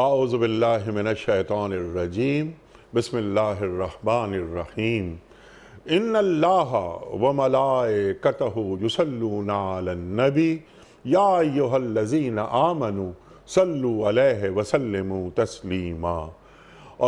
اعوذ باللہ من الشیطان الرجیم بسم اللہ الرحمن الرحیم ان اللہ وملائکتہ یصلون علی النبی یا ایہا الذین آمنوا صلوا علیہ وسلموا تسلیما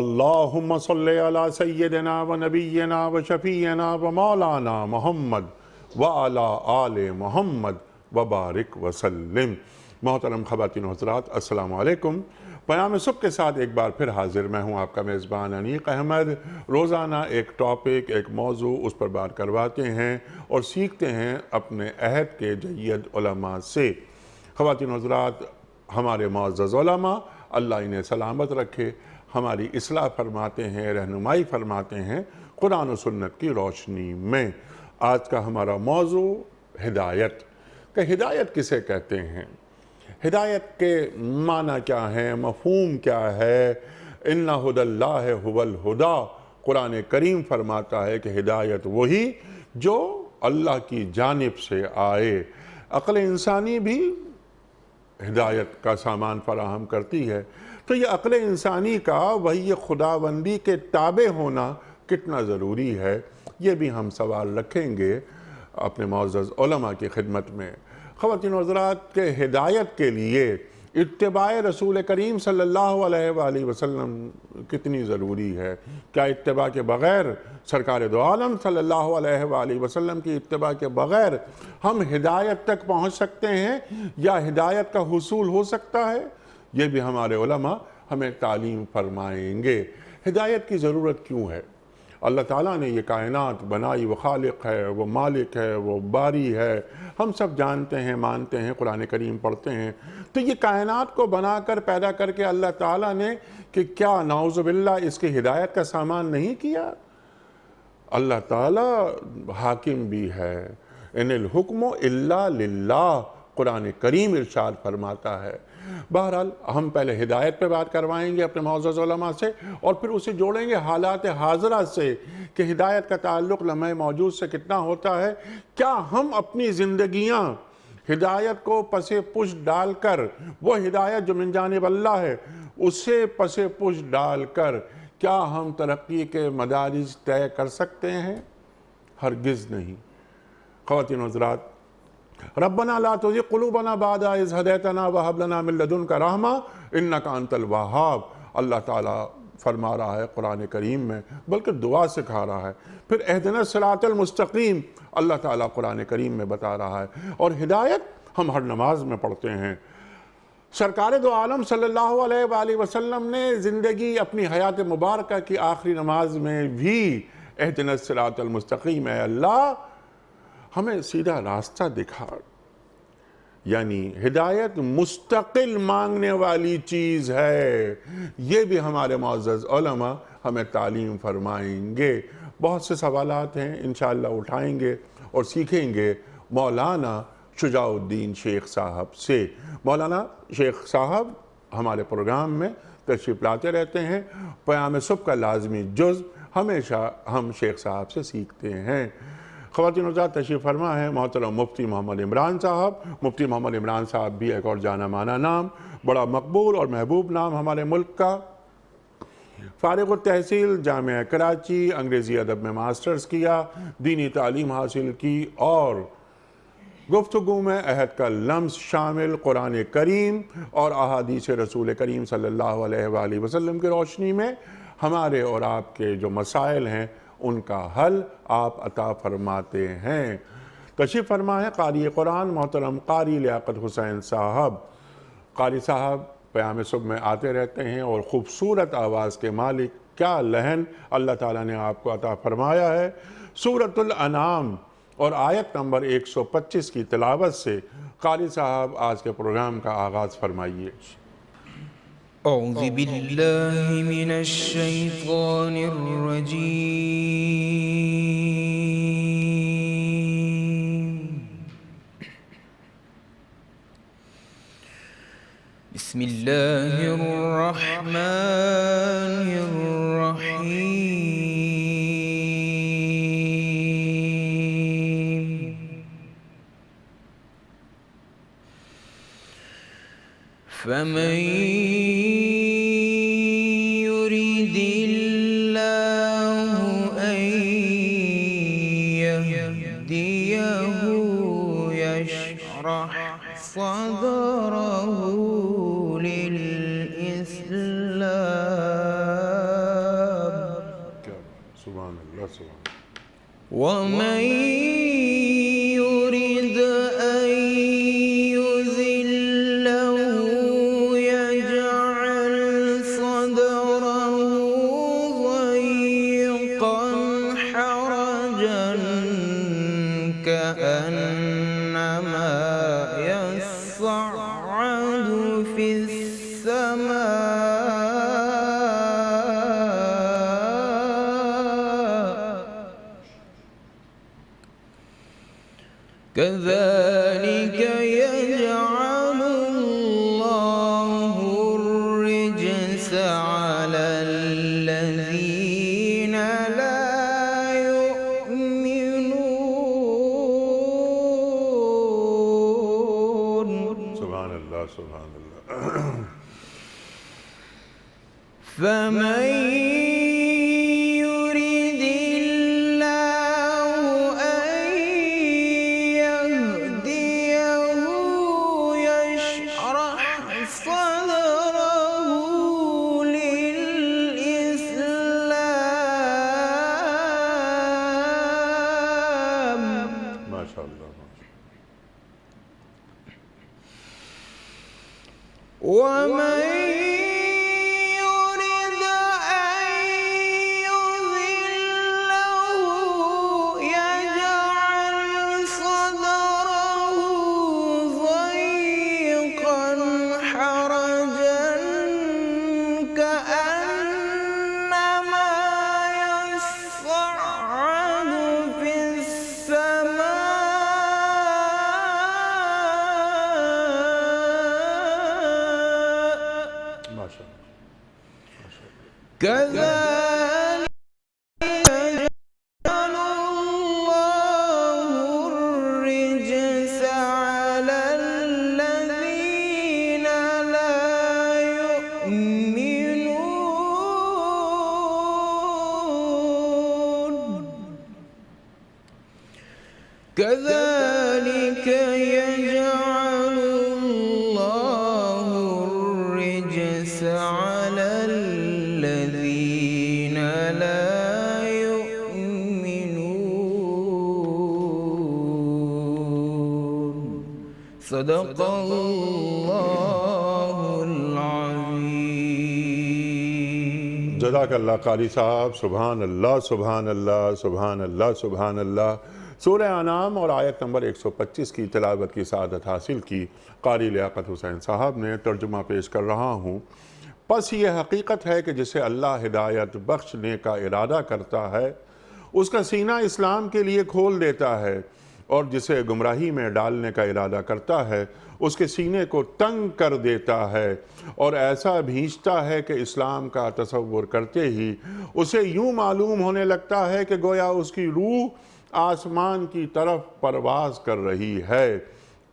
اللہم صلی علی سیدنا و نبینا و شفیعنا و مولانا محمد وعلی آل محمد وبارک وسلم۔ محترم خواتین و حضرات، السلام علیکم۔ پیام صبح کے ساتھ ایک بار پھر حاضر میں ہوں، آپ کا میزبان انیق احمد۔ روزانہ ایک ٹاپک، ایک موضوع، اس پر بات کرواتے ہیں اور سیکھتے ہیں اپنے عہد کے جید علماء سے۔ خواتین و حضرات، ہمارے معزز علماء اللہ انہیں سلامت رکھے، ہماری اصلاح فرماتے ہیں، رہنمائی فرماتے ہیں قرآن و سنت کی روشنی میں۔ آج کا ہمارا موضوع ہدایت، کہ ہدایت کسے کہتے ہیں، ہدایت کے معنی کیا ہے، مفہوم کیا ہے۔ اِنَّ هُدَى اللَّهِ هُوَ الْهُدَى، قرآن کریم فرماتا ہے کہ ہدایت وہی جو اللہ کی جانب سے آئے۔ عقل انسانی بھی ہدایت کا سامان فراہم کرتی ہے، تو یہ عقل انسانی کا وحی خداوندی کے تابع ہونا کتنا ضروری ہے، یہ بھی ہم سوال رکھیں گے اپنے معزز علماء کی خدمت میں۔ خواتین و حضرات، کے ہدایت کے لیے اتباع رسول کریم صلی اللہ علیہ وآلہ وسلم کتنی ضروری ہے۔ کیا اتباع کے بغیر، سرکار دو عالم صلی اللہ علیہ وآلہ وسلم کی اتباع کے بغیر ہم ہدایت تک پہنچ سکتے ہیں یا ہدایت کا حصول ہو سکتا ہے؟ یہ بھی ہمارے علماء ہمیں تعلیم فرمائیں گے۔ ہدایت کی ضرورت کیوں ہے؟ اللہ تعالیٰ نے یہ کائنات بنائی، وہ خالق ہے، وہ مالک ہے، وہ باری ہے، ہم سب جانتے ہیں، مانتے ہیں، قرآن کریم پڑھتے ہیں۔ تو یہ کائنات کو بنا کر، پیدا کر کے اللہ تعالیٰ نے کہ کیا نعوذ باللہ اس کی ہدایت کا سامان نہیں کیا؟ اللہ تعالیٰ حاکم بھی ہے۔ ان الحکم الا للہ، قرآن کریم ارشاد فرماتا ہے۔ بہرحال ہم پہلے ہدایت پہ بات کروائیں گے اپنے معزز علماء سے، اور پھر اسے جوڑیں گے حالات حاضرہ سے کہ ہدایت کا تعلق لمحہ موجود سے کتنا ہوتا ہے۔ کیا ہم اپنی زندگیاں ہدایت کو پس پش ڈال کر، وہ ہدایت جو من جانب اللہ ہے اسے پس پش ڈال کر کیا ہم ترقی کے مدارج طے کر سکتے ہیں؟ ہرگز نہیں۔ خواتین و حضرات، ربنا لا تزغ قلوبنا بعد اذ ہدیتنا وہب لنا من لدنک رحمہ انک انت الوہاب، اللہ تعالیٰ فرما رہا ہے قرآن کریم میں، بلکہ دعا سکھا رہا ہے۔ پھر اہدنا الصراط المستقیم اللہ تعالیٰ قرآن کریم میں بتا رہا ہے، اور ہدایت ہم ہر نماز میں پڑھتے ہیں۔ سرکار دو عالم صلی اللہ علیہ وآلہ وسلم نے زندگی اپنی حیات مبارکہ کی آخری نماز میں بھی اہدنا الصراط المستقیم، اے اللہ ہمیں سیدھا راستہ دکھا۔ یعنی ہدایت مستقل مانگنے والی چیز ہے، یہ بھی ہمارے معزز علماء ہمیں تعلیم فرمائیں گے۔ بہت سے سوالات ہیں، انشاءاللہ اٹھائیں گے اور سیکھیں گے مولانا شجاع الدین شیخ صاحب سے۔ مولانا شیخ صاحب ہمارے پروگرام میں تشریف لاتے رہتے ہیں، پیام صبح کا لازمی جز ہمیشہ ہم شیخ صاحب سے سیکھتے ہیں۔ خواتین و حضرات، تشریف فرما ہے محترم مفتی محمد عمران صاحب۔ مفتی محمد عمران صاحب بھی ایک اور جانا مانا نام، بڑا مقبول اور محبوب نام ہمارے ملک کا۔ فارغ التحصیل جامعہ کراچی، انگریزی ادب میں ماسٹرز کیا، دینی تعلیم حاصل کی، اور گفتگو میں عہد کا لمس شامل قرآن کریم اور احادیث رسول کریم صلی اللہ علیہ وآلہ وسلم کی روشنی میں ہمارے اور آپ کے جو مسائل ہیں ان کا حل آپ عطا فرماتے ہیں۔ تشریف فرما ہے قاری قرآن محترم قاری لیاقت حسین صاحب۔ قاری صاحب پیام صبح میں آتے رہتے ہیں اور خوبصورت آواز کے مالک، کیا لہن اللہ تعالیٰ نے آپ کو عطا فرمایا ہے۔ سورۃ الانعام اور آیت نمبر 125 کی تلاوت سے قاری صاحب آج کے پروگرام کا آغاز فرمائیے۔ اعوذ باللہ من الشیطان الرجیم، بسم اللہ الرحمن الرحیم۔ فمن يشرح صدره للإسلام سبحان اللہ سبحان اللہ ومن يرد أن يذله يجعل صدره ضيقا حرجا كأنما يصعد في السماء كذلك يجعل الله الرجس على الذين لا يؤمنون سبحان اللہ سبحان اللہ فمن يرد الله أن يهديه يشرح صدره للإسلام ماشاء اللہ ومن يرد أن يضله يجعل صدره ضيقا حرجا كأنما يصعد في السماء ماشاء اللہ كذلك يجعل الله الرجس على الذين لا يؤمنون كذلك يجعل الله الرجس على الذين لا يؤمنون صدق الله العظيم جزاک اللہ قاری صاحب سبحان اللہ سبحان اللہ سبحان اللہ سبحان اللہ سورہ انعام اور آیت نمبر 125 کی تلاوت کی سعادت حاصل کی قاری لیاقت حسین صاحب نے ترجمہ پیش کر رہا ہوں پس یہ حقیقت ہے کہ جسے اللہ ہدایت بخشنے کا ارادہ کرتا ہے اس کا سینہ اسلام کے لیے کھول دیتا ہے اور جسے گمراہی میں ڈالنے کا ارادہ کرتا ہے اس کے سینے کو تنگ کر دیتا ہے اور ایسا بھیجتا ہے کہ اسلام کا تصور کرتے ہی اسے یوں معلوم ہونے لگتا ہے کہ گویا اس کی روح آسمان کی طرف پرواز کر رہی ہے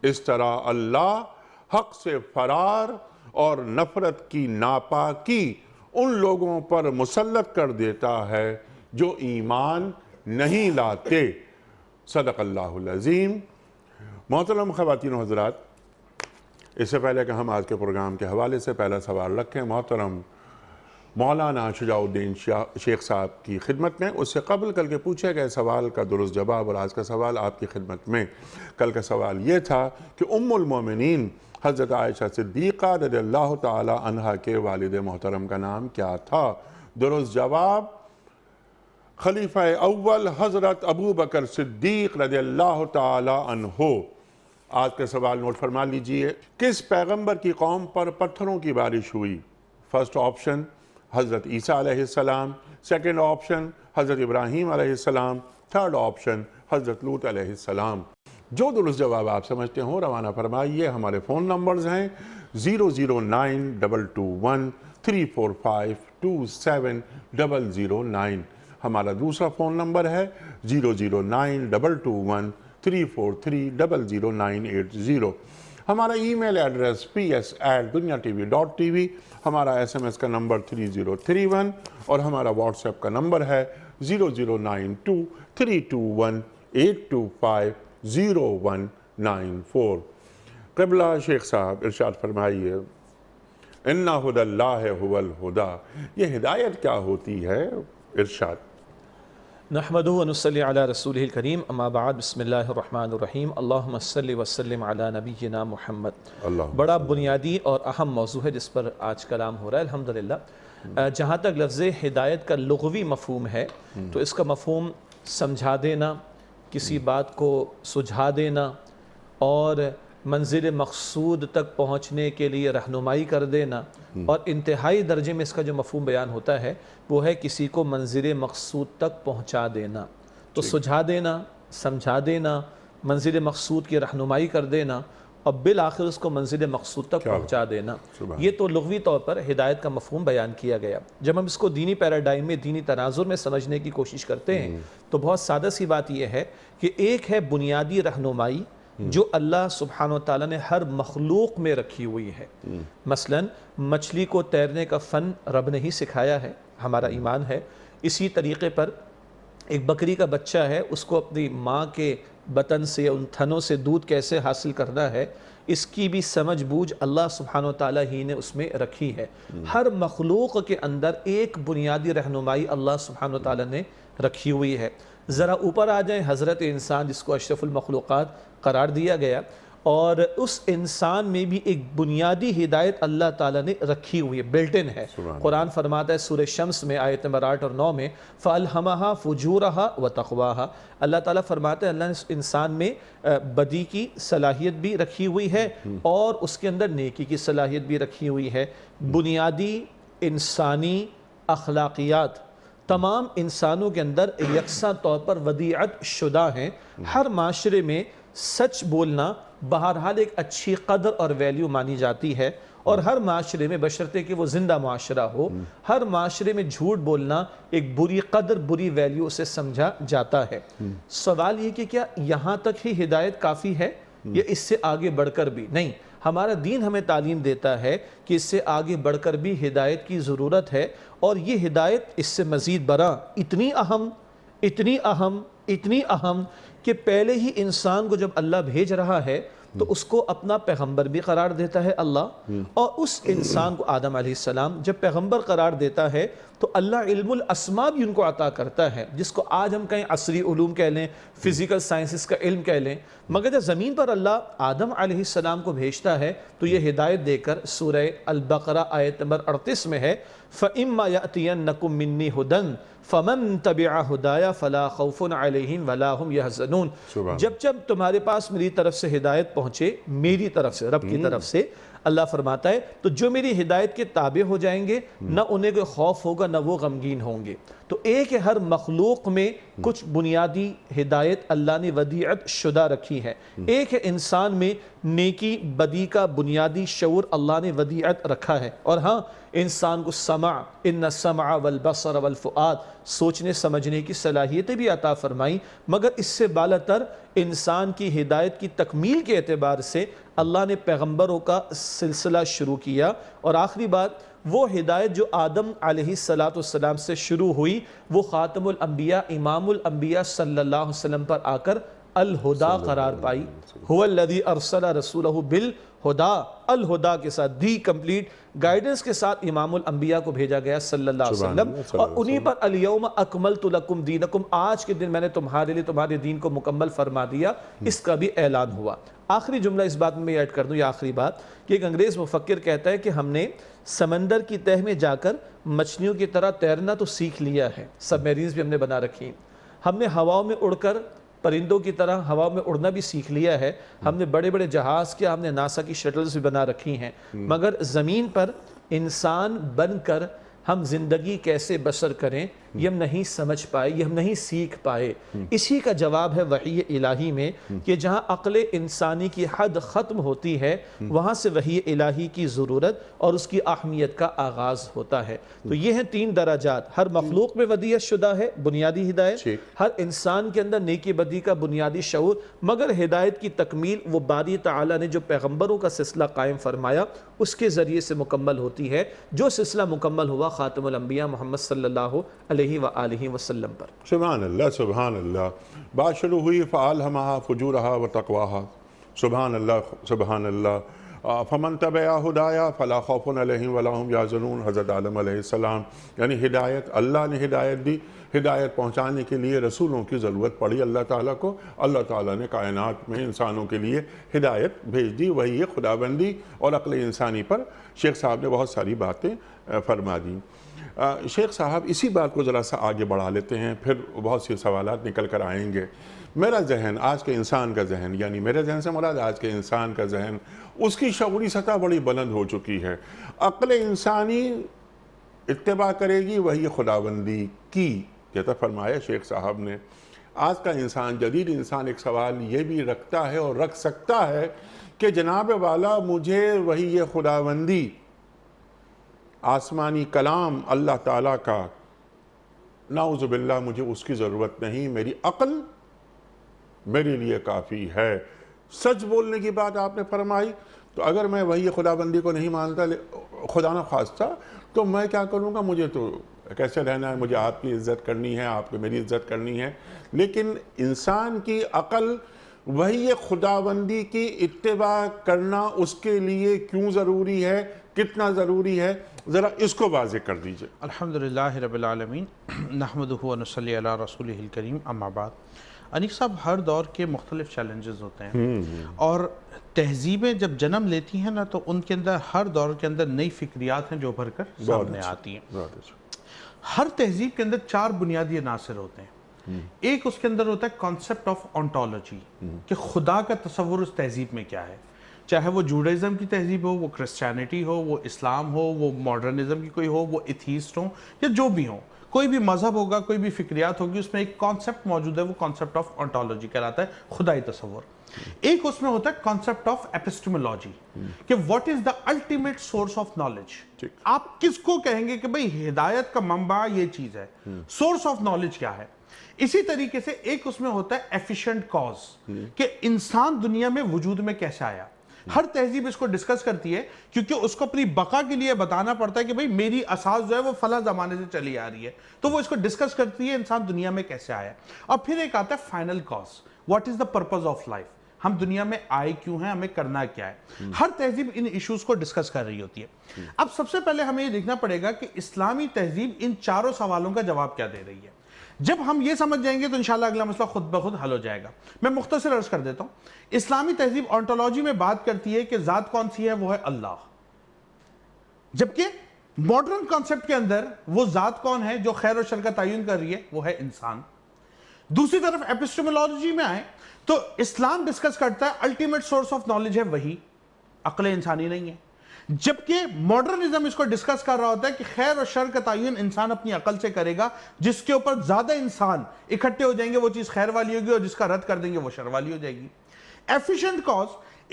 اس طرح اللہ حق سے فرار اور نفرت کی ناپاکی ان لوگوں پر مسلط کر دیتا ہے جو ایمان نہیں لاتے صدق اللہ العظیم محترم خواتین و حضرات اس سے پہلے کہ ہم آج کے پروگرام کے حوالے سے پہلا سوال رکھیں محترم مولانا شجاع الدین شیخ صاحب کی خدمت میں اس سے قبل کل کے پوچھے گئے سوال کا درست جواب اور آج کا سوال آپ کی خدمت میں کل کا سوال یہ تھا کہ ام المومنین حضرت عائشہ صدیقہ رضی اللہ تعالی عنہ کے والد محترم کا نام کیا تھا درست جواب خلیفہ اول حضرت ابو بکر صدیق رضی اللہ تعالی عنہ آج کا سوال نوٹ فرما لیجئے کس پیغمبر کی قوم پر پتھروں کی بارش ہوئی فرسٹ آپشن حضرت عیسیٰ علیہ السلام سیکنڈ آپشن حضرت ابراہیم علیہ السلام تھرڈ آپشن حضرت لوط علیہ السلام جو درست جواب آپ سمجھتے ہوں روانہ فرمائیے ہمارے فون نمبرز ہیں 0092213452709 ہمارا دوسرا فون نمبر ہے 009221343000980 ہمارا ای میل ایڈریس ps@dunyatv.tv ہمارا SMS کا نمبر 3031 اور ہمارا واٹس ایپ کا نمبر ہے 009232182500194 قبلہ شیخ صاحب ارشاد فرمائیے، اِنَّ هُدَى اللَّهِ هُوَ الْهُدَى، یہ ہدایت کیا ہوتی ہے؟ ارشاد۔ نحمدہ و نصلی علی رسولہ الکریم، اما بعد، بسم اللہ الرحمن الرحیم، اللہم صلی وسلم علی نبینا محمد۔ بڑا بنیادی اور اہم موضوع ہے جس پر آج کلام ہو رہا ہے الحمدللہ۔ جہاں تک لفظ ہدایت کا لغوی مفہوم ہے تو اس کا مفہوم سمجھا دینا، کسی بات کو سجھا دینا اور منزل مقصود تک پہنچنے کے لیے رہنمائی کر دینا، اور انتہائی درجے میں اس کا جو مفہوم بیان ہوتا ہے وہ ہے کسی کو منزل مقصود تک پہنچا دینا۔ تو سجھا دینا، سمجھا دینا، منزل مقصود کی رہنمائی کر دینا اور بالآخر اس کو منزل مقصود تک پہنچا دینا، یہ تو لغوی طور پر ہدایت کا مفہوم بیان کیا گیا۔ جب ہم اس کو دینی پیراڈائم میں، دینی تناظر میں سمجھنے کی کوشش کرتے ہیں تو بہت سادہ سی بات یہ ہے کہ ایک ہے بنیادی رہنمائی جو اللہ سبحانہ و تعالیٰ نے ہر مخلوق میں رکھی ہوئی ہے۔ مثلا مچھلی کو تیرنے کا فن رب نے ہی سکھایا ہے، ہمارا ایمان ہے۔ اسی طریقے پر ایک بکری کا بچہ ہے، اس کو اپنی ماں کے بطن سے، ان تھنوں سے دودھ کیسے حاصل کرنا ہے، اس کی بھی سمجھ بوجھ اللہ سبحانہ و تعالیٰ ہی نے اس میں رکھی ہے۔ ہر مخلوق کے اندر ایک بنیادی رہنمائی اللہ سبحانہ و تعالیٰ نے رکھی ہوئی ہے۔ ذرا اوپر آ جائیں، حضرت انسان جس کو اشرف المخلوقات قرار دیا گیا، اور اس انسان میں بھی ایک بنیادی ہدایت اللہ تعالیٰ نے رکھی ہوئی ہے، بلٹ ان ہے۔ قرآن فرماتا ہے سورہ شمس میں آیت نمبر 8 اور 9 میں فَأَلْهَمَهَا فُجُورَهَا وَتَقْوَاهَا، اللہ تعالیٰ فرماتا ہے اللہ نے انسان میں بدی کی صلاحیت بھی رکھی ہوئی ہے اور اس کے اندر نیکی کی صلاحیت بھی رکھی ہوئی ہے۔ بنیادی انسانی اخلاقیات تمام انسانوں کے اندر یکساں طور پر ودیعت شدہ ہیں۔ ہر معاشرے میں سچ بولنا بہرحال ایک اچھی قدر اور ویلیو مانی جاتی ہے، اور ہر معاشرے میں بشرطے کہ وہ زندہ معاشرہ ہو، ہر معاشرے میں جھوٹ بولنا ایک بری قدر، بری ویلیو سے سمجھا جاتا ہے۔ سوال یہ کہ کیا یہاں تک ہی ہدایت کافی ہے یا اس سے آگے بڑھ کر بھی؟ نہیں، ہمارا دین ہمیں تعلیم دیتا ہے کہ اس سے آگے بڑھ کر بھی ہدایت کی ضرورت ہے، اور یہ ہدایت اس سے مزید برآں اتنی اہم، اتنی اہم، اتنی اہم کہ پہلے ہی انسان کو جب اللہ بھیج رہا ہے تو اس کو اپنا پیغمبر بھی قرار دیتا ہے اللہ، اور اس انسان کو آدم علیہ السلام جب پیغمبر قرار دیتا ہے تو اللہ علم الاسماء بھی ان کو عطا کرتا ہے، جس کو آج ہم کہیں عصری علوم کہہ لیں، فزیکل سائنسز کا علم کہہ لیں۔ مگر جب زمین پر اللہ آدم علیہ السلام کو بھیجتا ہے تو یہ ہدایت دے کر سورہ البقرہ آیت نمبر 38 میں ہے فَإِمَّا يَأْتِيَنَّكُم مِّنِّي هُدًى فَمَن تَبِعَ هُدَايَ فَلَا خَوْفٌ عَلَيْهِمْ وَلَا هُمْ يَحْزَنُونَ، جب تمہارے پاس میری طرف سے ہدایت پہنچے، میری طرف سے، رب کی طرف سے، اللہ فرماتا ہے تو جو میری ہدایت کے تابع ہو جائیں گے نہ انہیں کوئی خوف ہوگا نہ وہ غمگین ہوں گے۔ تو ایک ہے ہر مخلوق میں کچھ بنیادی ہدایت اللہ نے ودیعت شدہ رکھی ہے، ایک ہے انسان میں نیکی بدی کا بنیادی شعور اللہ نے ودیعت رکھا ہے، اور ہاں انسان کو سمع، ان السمع والبصر والفؤاد، سوچنے سمجھنے کی صلاحیتیں بھی عطا فرمائی، مگر اس سے بالاتر انسان کی ہدایت کی تکمیل کے اعتبار سے اللہ نے پیغمبروں کا سلسلہ شروع کیا، اور آخری بات وہ ہدایت جو آدم علیہ السلام سے شروع ہوئی وہ خاتم الانبیاء امام الانبیاء صلی اللہ علیہ وسلم پر آ کر الہدا قرار پائی۔ هو الذی ارسل رسولہ بالہدا، الہدا کے ساتھ، دی کمپلیٹ گائیڈنس کے ساتھ امام الانبیاء کو بھیجا گیا صلی اللہ علیہ وسلم، اور انہی پر الیوم اکملت لکم دینکم، آج کے دن میں نے تمہارے لیے تمہارے دین کو مکمل فرما دیا، اس کا بھی اعلان ہوا۔ آخری جملہ اس بات میں ایڈ کر دوں، یہ آخری بات، کہ ایک انگریز مفکر کہتا ہے کہ ہم نے سمندر کی تہ میں جا کر مچھلیوں کی طرح تیرنا تو سیکھ لیا ہے، سب میرینز بھی ہم نے بنا رکھی ہیں، ہم نے ہواؤں میں اڑ کر پرندوں کی طرح ہوا میں اڑنا بھی سیکھ لیا ہے، ہم نے بڑے بڑے جہاز کیا، ہم نے ناسا کی شٹلز بھی بنا رکھی ہیں، مگر زمین پر انسان بن کر ہم زندگی کیسے بسر کریں یہ ہم نہیں سمجھ پائے، یہ ہم نہیں سیکھ پائے۔ اسی کا جواب ہے وحی الہی میں کہ جہاں عقل انسانی کی حد ختم ہوتی ہے وہاں سے وحی الہی کی ضرورت اور اس کی اہمیت کا آغاز ہوتا ہے۔ تو یہ ہیں تین درجات، ہر مخلوق میں ودیعت شدہ ہے بنیادی ہدایت، ہر انسان کے اندر نیکی بدی کا بنیادی شعور، مگر ہدایت کی تکمیل وہ باری تعالیٰ نے جو پیغمبروں کا سلسلہ قائم فرمایا اس کے ذریعے سے مکمل ہوتی ہے، جو سلسلہ مکمل ہوا خاتم الانبیاء محمد صلی اللہ علیہ وآلہ وسلم پر۔ سبحان اللہ، سبحان اللہ۔ بات شروع ہوئی فَأَلْهَمَهَا فُجُورَهَا وَتَقْوَاهَا، سبحان اللہ سبحان اللہ۔ فمن تبع ہدایا فلا خوف علیہم ولا هم یحزنون، حضرت آدم علیہ السلام، یعنی ہدایت اللہ نے ہدایت دی، ہدایت پہنچانے کے لیے رسولوں کی ضرورت پڑی اللہ تعالیٰ کو، اللہ تعالیٰ نے کائنات میں انسانوں کے لیے ہدایت بھیج دی، وہی خدا بندی اور عقل انسانی پر شیخ صاحب نے بہت ساری باتیں فرما دیں۔ شیخ صاحب اسی بات کو ذرا سا آگے بڑھا لیتے ہیں، پھر بہت سے سوالات نکل کر آئیں گے۔ میرا ذہن، آج کے انسان کا ذہن، یعنی میرے ذہن سے مراد آج کے انسان کا ذہن، اس کی شعوری سطح بڑی بلند ہو چکی ہے۔ عقل انسانی اتباع کرے گی وہی خداوندی کی، کہتا فرمایا شیخ صاحب نے۔ آج کا انسان، جدید انسان، ایک سوال یہ بھی رکھتا ہے اور رکھ سکتا ہے کہ جناب والا مجھے وہی یہ خداوندی، آسمانی کلام اللہ تعالیٰ کا، نعوذ باللہ مجھے اس کی ضرورت نہیں، میری عقل میرے لیے کافی ہے۔ سچ بولنے کی بات آپ نے فرمائی، تو اگر میں وہی خداوندی کو نہیں مانتا، خدا نہ خواستہ، تو میں کیا کروں گا؟ مجھے تو کیسے رہنا ہے، مجھے آپ کی عزت کرنی ہے، آپ کو میری عزت کرنی ہے۔ لیکن انسان کی عقل وہی خداوندی کی اتباع کرنا اس کے لیے کیوں ضروری ہے، کتنا ضروری ہے، ذرا اس کو واضح کر دیجئے۔ الحمدللہ رب العالمین، نحمدہ و نصلی علی رسولہ الکریم، اما بعد۔ انیق صاحب، ہر دور کے مختلف چیلنجز ہوتے ہیں، اور تہذیبیں جب جنم لیتی ہیں نا، تو ان کے اندر ہر دور کے اندر نئی فکریات ہیں جو ابھر کر سامنے آتی ہیں۔ ہر تہذیب کے اندر 4 بنیادی عناصر ہوتے ہیں۔ ایک اس کے اندر ہوتا ہے کانسیپٹ آف آنٹولوجی، کہ خدا کا تصور اس تہذیب میں کیا ہے، چاہے وہ جوڈائزم کی تہذیب ہو، وہ کرسچینٹی ہو، وہ اسلام ہو، وہ ماڈرنزم کی کوئی ہو، وہ ایتھیسٹ ہوں، یا جو بھی ہوں، کوئی بھی مذہب ہوگا، کوئی بھی فکریات ہوگی، اس میں ایک کانسیپٹ موجود ہے، وہ کانسیپٹ آف آنٹولوجی کہلاتا ہے، خدائی تصور۔ ایک اس میں ہوتا ہے کانسیپٹ آف ایپسٹیمولوجی، کہ what is the ultimate source of knowledge. آپ کس کو کہیں گے کہ بھئی ہدایت کا منبع یہ چیز ہے، سورس آف نالج کیا ہے۔ اسی طریقے سے ایک اس میں ہوتا ہے ایفیشنٹ کاز، کہ انسان دنیا میں وجود میں کیسے آیا۔ ہر تہذیب اس کو ڈسکس کرتی ہے، کیونکہ اس کو اپنی بقا کے لیے بتانا پڑتا ہے کہ بھئی میری اساس جو ہے وہ فلاں زمانے سے چلی آ رہی ہے، تو وہ اس کو ڈسکس کرتی ہے انسان دنیا میں کیسے آیا۔ اور پھر ایک آتا ہے final cause, what is the purpose of life, ہم دنیا میں آئے کیوں ہیں، ہمیں کرنا کیا ہے۔ ہر تہذیب ان ایشوز کو ڈسکس کر رہی ہوتی ہے۔ اب سب سے پہلے ہمیں یہ دیکھنا پڑے گا کہ اسلامی تہذیب ان 4 سوالوں کا جواب کیا دے رہی ہے۔ جب ہم یہ سمجھ جائیں گے تو انشاءاللہ اگلا مسئلہ خود بخود حل ہو جائے گا۔ میں مختصر عرض کر دیتا ہوں۔ اسلامی تہذیب آنٹولوجی میں بات کرتی ہے کہ ذات کون سی ہے، وہ ہے اللہ، جبکہ ماڈرن کانسیپٹ کے اندر وہ ذات کون ہے جو خیر و شر کا تعین کر رہی ہے، وہ ہے انسان۔ دوسری طرف ایپسٹیمولوجی میں آئے تو اسلام ڈسکس کرتا ہے الٹیمیٹ سورس آف نالج ہے وہی، عقل انسانی نہیں ہے، جبکہ ماڈرنزم اس کو ڈسکس کر رہا ہوتا ہے کہ خیر و شر کا تعین انسان اپنی عقل سے کرے گا، جس کے اوپر زیادہ انسان اکٹھے ہو جائیں گے وہ چیز خیر والی ہوگی، اور جس کا رد کر دیں گے وہ شر والی ہو جائے گی۔ ایفیشنٹ کاز،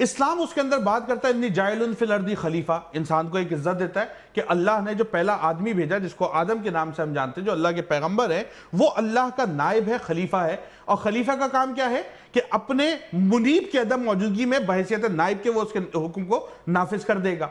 اسلام اس کے اندر بات کرتا ہے انی جاعل فی الارض خلیفہ، انسان کو ایک عزت دیتا ہے کہ اللہ نے جو پہلا آدمی بھیجا، جس کو آدم کے نام سے ہم جانتے ہیں، جو اللہ کے پیغمبر ہے، وہ اللہ کا نائب ہے، خلیفہ ہے۔ اور خلیفہ کا کام کیا ہے کہ اپنے منیب کے عدم موجودگی میں بحیثیت نائب کے وہ اس کے حکم کو نافذ کر دے گا۔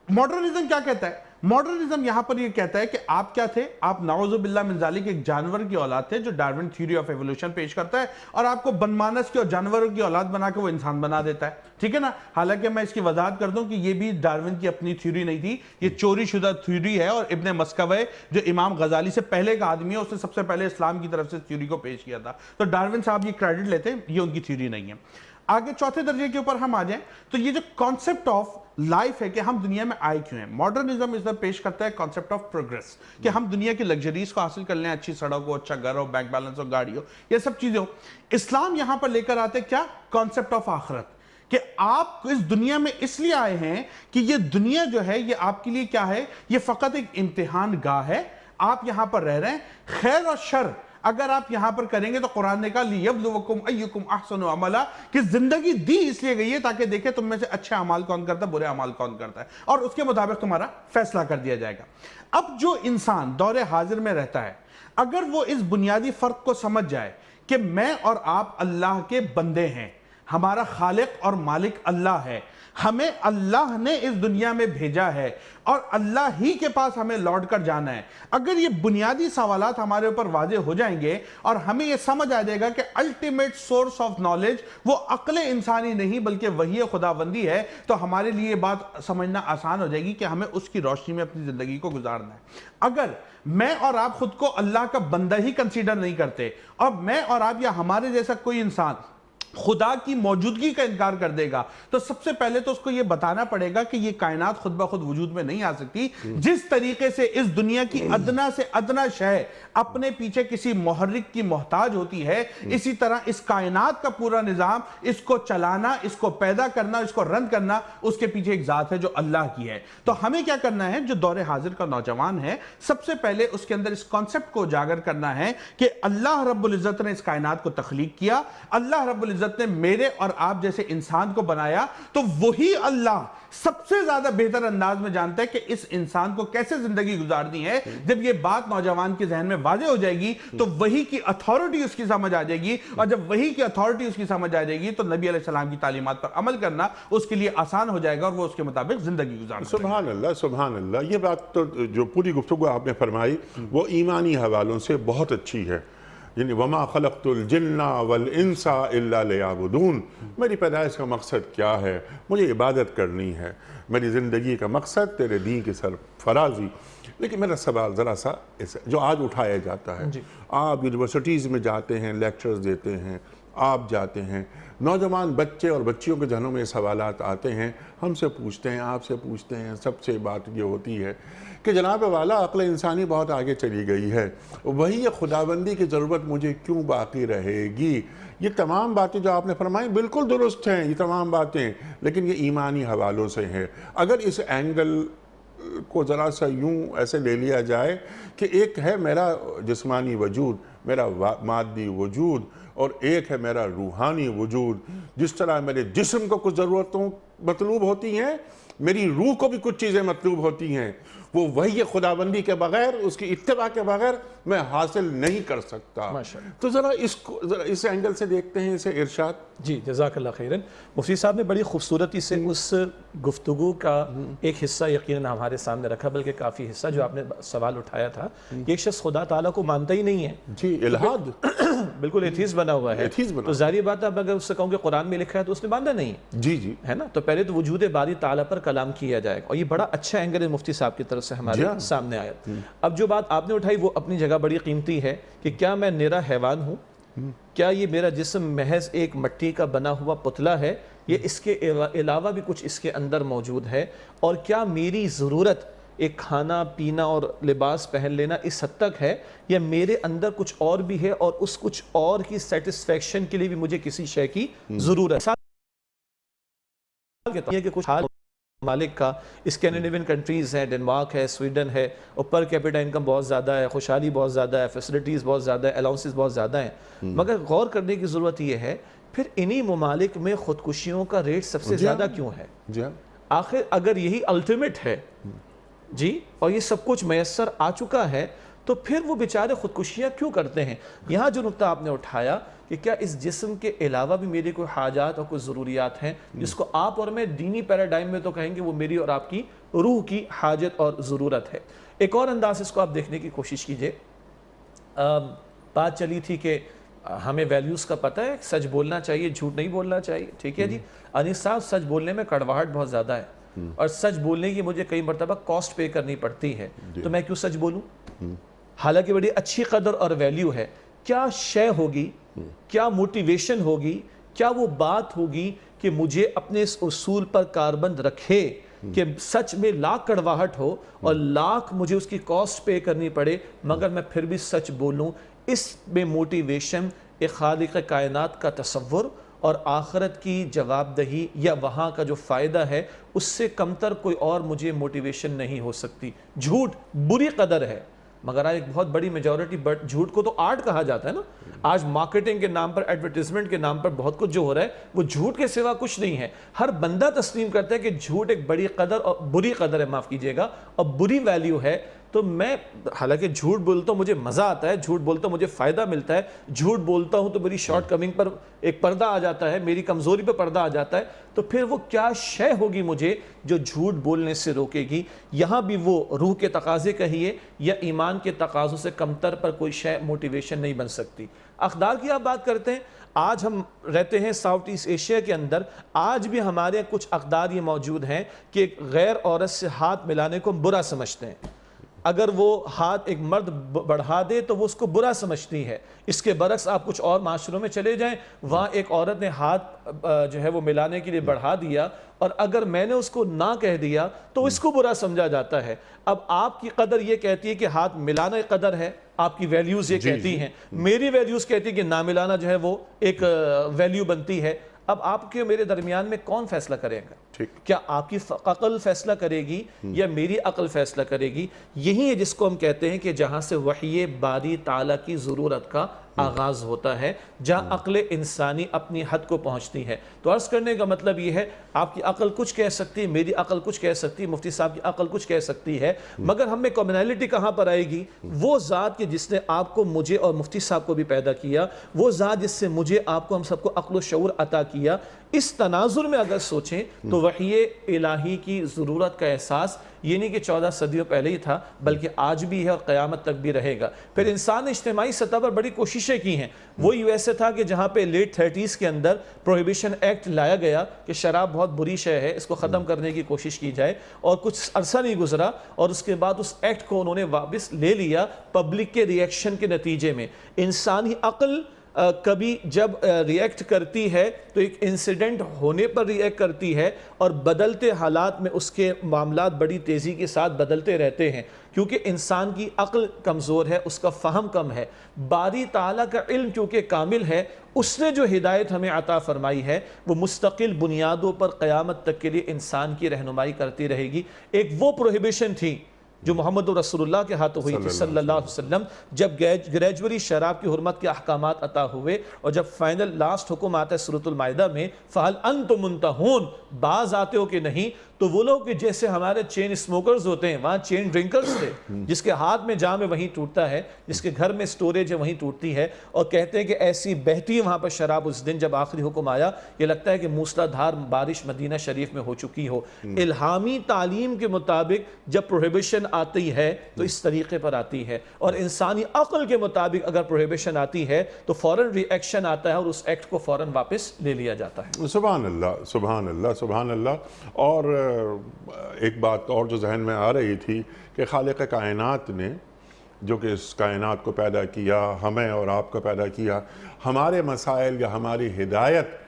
ماڈرنزم کیا کہتا ہے؟ ماڈرنزم یہاں پر یہ کہتا ہے کہ آپ کیا تھے؟ آپ نعوذ باللہ من ذالک ایک جانور کی اولاد تھے، جو ڈارون تھیوری آف ایوولوشن پیش کرتا ہے، اور آپ کو بنمانس کی اور جانوروں کی اولاد بنا کے وہ انسان بنا دیتا ہے، ٹھیک ہے نا؟ حالانکہ میں اس کی وضاحت کر دوں کہ یہ بھی ڈارون کی اپنی تھیوری نہیں تھی، یہ چوری شدہ تھیوری ہے، اور ابن مسکوے جو امام غزالی سے پہلے کا آدمی ہے، اس نے سب سے پہلے اسلام کی طرف سے تھیوری کو پیش کیا تھا، تو ڈارون صاحب یہ کریڈٹ لیتے ہیں، یہ ان کی تھیوری نہیں ہے۔ آگے چوتھے درجے کے اوپر ہم آ جائیں تو یہ جو کانسیپٹ آف لائف ہے کہ ہم دنیا میں آئے کیوں ہیں، ماڈرنزم اس طرح پیش کرتا ہے کانسیپٹ آف پروگریس، کہ ہم دنیا کی لگژریز کو حاصل کر لیں، اچھی سڑک ہو، اچھا گھر ہو، بینک بیلنس ہو، گاڑی ہو، یہ سب چیزیں ہو۔ اسلام یہاں پر لے کر آتے کیا؟ کانسیپٹ آف آخرت، کہ آپ اس دنیا میں اس لیے آئے ہیں کہ یہ دنیا جو ہے یہ آپ کے لیے کیا ہے، یہ فقط ایک امتحان گاہ ہے، آپ یہاں پر رہ رہے ہیں، خیر اور شر اگر آپ یہاں پر کریں گے تو قرآن نے کہا لِيَبْلُوَكُمْ أَيُّكُمْ أَحْسَنُ عَمَلًا، کہ زندگی دی اس لیے گئی ہے تاکہ دیکھیں تم میں سے اچھے اعمال کون کرتا ہے، برے اعمال کون کرتا ہے، اور اس کے مطابق تمہارا فیصلہ کر دیا جائے گا۔ اب جو انسان دور حاضر میں رہتا ہے، اگر وہ اس بنیادی فرق کو سمجھ جائے کہ میں اور آپ اللہ کے بندے ہیں، ہمارا خالق اور مالک اللہ ہے، ہمیں اللہ نے اس دنیا میں بھیجا ہے اور اللہ ہی کے پاس ہمیں لوٹ کر جانا ہے۔ اگر یہ بنیادی سوالات ہمارے اوپر واضح ہو جائیں گے اور ہمیں یہ سمجھ آ جائے گا کہ الٹیمیٹ سورس آف نالج وہ عقل انسانی نہیں بلکہ وحی خداوندی ہے، تو ہمارے لیے یہ بات سمجھنا آسان ہو جائے گی کہ ہمیں اس کی روشنی میں اپنی زندگی کو گزارنا ہے۔ اگر میں اور آپ خود کو اللہ کا بندہ ہی کنسیڈر نہیں کرتے اور میں اور آپ یا ہمارے جیسا کوئی انسان خدا کی موجودگی کا انکار کر دے گا، تو سب سے پہلے تو اس کو یہ بتانا پڑے گا کہ یہ کائنات خود بخود وجود میں نہیں آ سکتی۔ جس طریقے سے اس دنیا کی ادنا سے ادنا شے اپنے پیچھے کسی محرک کی محتاج ہوتی ہے، اسی طرح اس کائنات کا پورا نظام، اس کو چلانا، اس کو پیدا کرنا، اس کو رن کرنا، اس کے پیچھے ایک ذات ہے جو اللہ کی ہے۔ تو ہمیں کیا کرنا ہے، جو دور حاضر کا نوجوان ہے، سب سے پہلے اس کے اندر اس کانسیپٹ کو اجاگر کرنا ہے کہ اللہ رب العزت نے اس کائنات کو تخلیق کیا، اللہ رب العزت نے میرے اور آپ جیسے انسان کو بنایا، تو وہی اللہ سب سے زیادہ بہتر انداز میں جانتا ہے کہ اس انسان کو کیسے زندگی گزارنی ہے۔ جب یہ بات نوجوان کے ذہن میں واضح ہو جائے گی تو وہی کی اتھارٹی اس کی سمجھ آ جائے گی، اور جب وہی کی اتھارٹی اس کی سمجھ آ جائے گی تو نبی علیہ السلام کی تعلیمات پر عمل کرنا اس کے لیے آسان ہو جائے گا اور وہ اس کے مطابق زندگی گزارے گا۔ سبحان اللہ، سبحان اللہ۔ یہ بات تو جو پوری گفتگو آپ نے فرمائی وہ ایمانی حوالوں سے بہت اچھی ہے، یعنی وما خلقت الجن والانس الا لیعبدون، میری پیدائش کا مقصد کیا ہے، مجھے عبادت کرنی ہے، میری زندگی کا مقصد تیرے دین کی سرفرازی۔ لیکن میرا سوال ذرا سا جو آج اٹھایا جاتا ہے، آپ یونیورسٹیز میں جاتے ہیں، لیکچرز دیتے ہیں، آپ جاتے ہیں، نوجوان بچے اور بچیوں کے ذہنوں میں یہ سوالات آتے ہیں، ہم سے پوچھتے ہیں، آپ سے پوچھتے ہیں، سب سے بات یہ ہوتی ہے کہ جناب والا عقل انسانی بہت آگے چلی گئی ہے، وہی خداوندی کی ضرورت مجھے کیوں باقی رہے گی؟ یہ تمام باتیں جو آپ نے فرمائی بالکل درست ہیں، یہ تمام باتیں، لیکن یہ ایمانی حوالوں سے ہیں۔ اگر اس اینگل کو ذرا سا یوں ایسے لے لیا جائے کہ ایک ہے میرا جسمانی وجود، میرا مادی وجود، اور ایک ہے میرا روحانی وجود، جس طرح میرے جسم کو کچھ ضرورتوں مطلوب ہوتی ہیں، میری روح کو بھی کچھ چیزیں مطلوب ہوتی ہیں، وہ وحی خداوندی کے بغیر، اس کی اتباع کے بغیر میں حاصل نہیں کر سکتا۔ تو ذرا اس اینگل سے دیکھتے ہیں اسے ارشاد۔ جی جزاک اللہ خیرن۔ مفتی صاحب نے بڑی خوبصورتی سے اس گفتگو کا ایک حصہ یقیناً ہمارے سامنے رکھا، بلکہ کافی حصہ جو آپ نے سوال اٹھایا تھا کہ ایک شخص خدا تعالیٰ کو مانتا ہی نہیں ہے، جی الہاد، بالکل ایتھیسٹ بنا ہوا ہے، تو ظاہری بات ہے اب اگر اس سے کہوں کہ قرآن میں لکھا ہے تو اس نے ماننا نہیں جی جی ہے نا۔ تو پہلے تو وجود باری تعالیٰ پر کلام کیا جائے گا، اور یہ بڑا اچھا اینگل ہے مفتی صاحب کی طرف سے ہمارے سامنے آیا۔ اب جو بات آپ نے اٹھائی وہ اپنی جگہ بڑی قیمتی ہے کہ کیا میں نرا حیوان ہوں؟ کیا یہ میرا جسم محض ایک مٹی کا بنا ہوا پتلا ہے، یہ اس کے علاوہ بھی کچھ اس کے اندر موجود ہے؟ اور کیا میری ضرورت ایک کھانا پینا اور لباس پہن لینا اس حد تک ہے، یا میرے اندر کچھ اور بھی ہے اور اس کچھ اور کی سیٹسفیکشن کے لیے بھی مجھے کسی شے کی ضرورت ہے؟ کہ کچھ حال مالک کا اسکینڈینیوین کنٹریز ہیں، ڈنمارک ہے، سویڈن ہے، اوپر کیپٹا انکم بہت زیادہ ہے، خوشحالی بہت زیادہ ہے، فیسلٹیز بہت زیادہ ہے، الاؤنسز بہت زیادہ ہیں، مگر غور کرنے کی ضرورت یہ ہے پھر انہی ممالک میں خودکشیوں کا ریٹ سب سے زیادہ کیوں ہے؟ آخر اگر یہی الٹیمیٹ ہے جی اور یہ سب کچھ میسر آ چکا ہے تو پھر وہ بیچارے خودکشیاں کیوں کرتے ہیں؟ یہاں جو نقطہ آپ نے اٹھایا کہ کیا اس جسم کے علاوہ بھی میری کوئی حاجات اور کوئی ضروریات ہیں جس کو آپ اور میں دینی پیراڈائم میں تو کہیں گے وہ میری اور آپ کی روح کی حاجت اور ضرورت ہے۔ ایک اور انداز اس کو آپ دیکھنے کی کوشش کیجئے، بات چلی تھی کہ ہمیں ویلیوز کا پتہ ہے، سچ بولنا چاہیے، جھوٹ نہیں بولنا چاہیے، ٹھیک ہے جی۔ انیس صاحب سچ بولنے میں کڑواہٹ بہت زیادہ ہے اور سچ بولنے کی مجھے کئی مرتبہ کاسٹ پے کرنی پڑتی ہے، تو میں کیوں سچ بولوں؟ حالانکہ بڑی اچھی قدر اور ویلیو ہے۔ کیا شے ہوگی، کیا موٹیویشن ہوگی، کیا وہ بات ہوگی کہ مجھے اپنے اس اصول پر کاربند رکھے کہ سچ میں لاکھ کڑواہٹ ہو اور لاکھ مجھے اس کی کاسٹ پے کرنی پڑے مگر میں پھر بھی سچ بولوں؟ اس میں موٹیویشن ایک خالق کائنات کا تصور اور آخرت کی جواب دہی یا وہاں کا جو فائدہ ہے اس سے کمتر کوئی اور مجھے موٹیویشن نہیں ہو سکتی۔ جھوٹ بری قدر ہے مگر ایک بہت بڑی میجورٹی جھوٹ کو تو آرٹ کہا جاتا ہے نا۔ آج مارکیٹنگ کے نام پر، ایڈورٹیزمنٹ کے نام پر بہت کچھ جو ہو رہا ہے وہ جھوٹ کے سوا کچھ نہیں ہے۔ ہر بندہ تسلیم کرتا ہے کہ جھوٹ ایک بڑی قدر اور بری قدر ہے، معاف کیجئے گا، اور بری ویلیو ہے، تو میں حالانکہ جھوٹ بولتا ہوں مجھے مزہ آتا ہے، جھوٹ بولتا ہوں مجھے فائدہ ملتا ہے، جھوٹ بولتا ہوں تو میری شارٹ کمنگ پر ایک پردہ آ جاتا ہے، میری کمزوری پہ پردہ آ جاتا ہے، تو پھر وہ کیا شے ہوگی مجھے جو جھوٹ بولنے سے روکے گی؟ یہاں بھی وہ روح کے تقاضے کہیے یا ایمان کے تقاضوں سے کمتر پر کوئی شے موٹیویشن نہیں بن سکتی۔ اقدار کی آپ بات کرتے ہیں، آج ہم رہتے ہیں ساؤتھ ایسٹ ایشیا کے اندر، آج بھی ہمارے کچھ اقدار یہ موجود ہیں کہ ایک غیر عورت سے ہاتھ ملانے کو برا سمجھتے ہیں۔ اگر وہ ہاتھ ایک مرد بڑھا دے تو وہ اس کو برا سمجھتی ہے۔ اس کے برعکس آپ کچھ اور معاشروں میں چلے جائیں، وہاں ایک عورت نے ہاتھ جو ہے وہ ملانے کے لیے بڑھا دیا، اور اگر میں نے اس کو نہ کہہ دیا تو اس کو برا سمجھا جاتا ہے۔ اب آپ کی قدر یہ کہتی ہے کہ ہاتھ ملانا ایک قدر ہے، آپ کی ویلیوز یہ کہتی ہیں، میری ویلیوز کہتی ہے کہ نہ ملانا جو ہے وہ ایک ویلیو بنتی ہے۔ اب آپ کے میرے درمیان میں کون فیصلہ کرے گا؟ کیا آپ کی عقل فیصلہ کرے گی یا میری عقل فیصلہ کرے گی؟ یہی ہے جس کو ہم کہتے ہیں کہ جہاں سے وحی باری تعالیٰ کی ضرورت کا آغاز ہوتا ہے، جہاں عقل انسانی اپنی حد کو پہنچتی ہے۔ تو عرض کرنے کا مطلب یہ ہے، آپ کی عقل کچھ کہہ سکتی ہے، میری عقل کچھ کہہ سکتی ہے، مفتی صاحب کی عقل کچھ کہہ سکتی ہے، مگر ہم میں کامنالٹی کہاں پر آئے گی؟ وہ ذات کہ جس نے آپ کو، مجھے اور مفتی صاحب کو بھی پیدا کیا، وہ ذات جس سے مجھے، آپ کو، ہم سب کو عقل و شعور عطا کیا، اس تناظر میں اگر سوچیں تو وحی الہی کی ضرورت کا احساس یہ نہیں کہ 14 صدیوں پہلے ہی تھا، بلکہ آج بھی ہے اور قیامت تک بھی رہے گا۔ پھر انسان نے اجتماعی سطح پر بڑی کوششیں کی ہیں۔ وہ یو ایس اے تھا کہ جہاں پہ لیٹ 30s کے اندر پروہیبیشن ایکٹ لایا گیا کہ شراب بہت بری شے ہے، اس کو ختم کرنے کی کوشش کی جائے، اور کچھ عرصہ نہیں گزرا اور اس کے بعد اس ایکٹ کو انہوں نے واپس لے لیا پبلک کے ری ایکشن کے نتیجے میں۔ انسانی عقل کبھی جب ریئیکٹ کرتی ہے تو ایک انسیڈنٹ ہونے پر ریئیکٹ کرتی ہے، اور بدلتے حالات میں اس کے معاملات بڑی تیزی کے ساتھ بدلتے رہتے ہیں، کیونکہ انسان کی عقل کمزور ہے، اس کا فہم کم ہے۔ باری تعالیٰ کا علم کیونکہ کامل ہے، اس نے جو ہدایت ہمیں عطا فرمائی ہے وہ مستقل بنیادوں پر قیامت تک کے لیے انسان کی رہنمائی کرتی رہے گی۔ ایک وہ پروہیبیشن تھی جو محمد رسول اللہ کے ہاتھوں ہوئی تھی صلی اللہ علیہ وسلم، جب گریجولی شراب کی حرمت کے احکامات عطا ہوئے، اور جب فائنل لاسٹ حکم آتا ہے سورۃ المائدہ میں، فَهَلْ أَنْتُمْ مُنْتَهُونَ، باز آتے ہو کہ نہیں؟ تو وہ لوگ کہ جیسے ہمارے چین سموکرز ہوتے ہیں، وہاں چین ڈرنکرز تھے، جس کے ہاتھ میں جام ہے وہیں ٹوٹتا ہے، جس کے گھر میں سٹوریج ہے وہیں ٹوٹتی ہے، اور کہتے ہیں کہ ایسی بہتی وہاں پر شراب اس دن جب آخری حکم آیا، یہ لگتا ہے کہ موسلا دھار بارش مدینہ شریف میں ہو چکی ہو۔ الہامی تعلیم کے مطابق جب پروہیبیشن آتی ہے تو اس طریقے پر آتی ہے، اور انسانی عقل کے مطابق اگر پروہیبیشن آتی ہے تو فوراً ری ایکشن آتا ہے اور اس ایکٹ کو فوراً واپس لے لیا جاتا ہے۔ سبحان اللہ، سبحان اللہ، سبحان اللہ۔ اور ایک بات اور جو ذہن میں آ رہی تھی کہ خالق کائنات نے جو کہ اس کائنات کو پیدا کیا، ہمیں اور آپ کو پیدا کیا، ہمارے مسائل یا ہماری ہدایت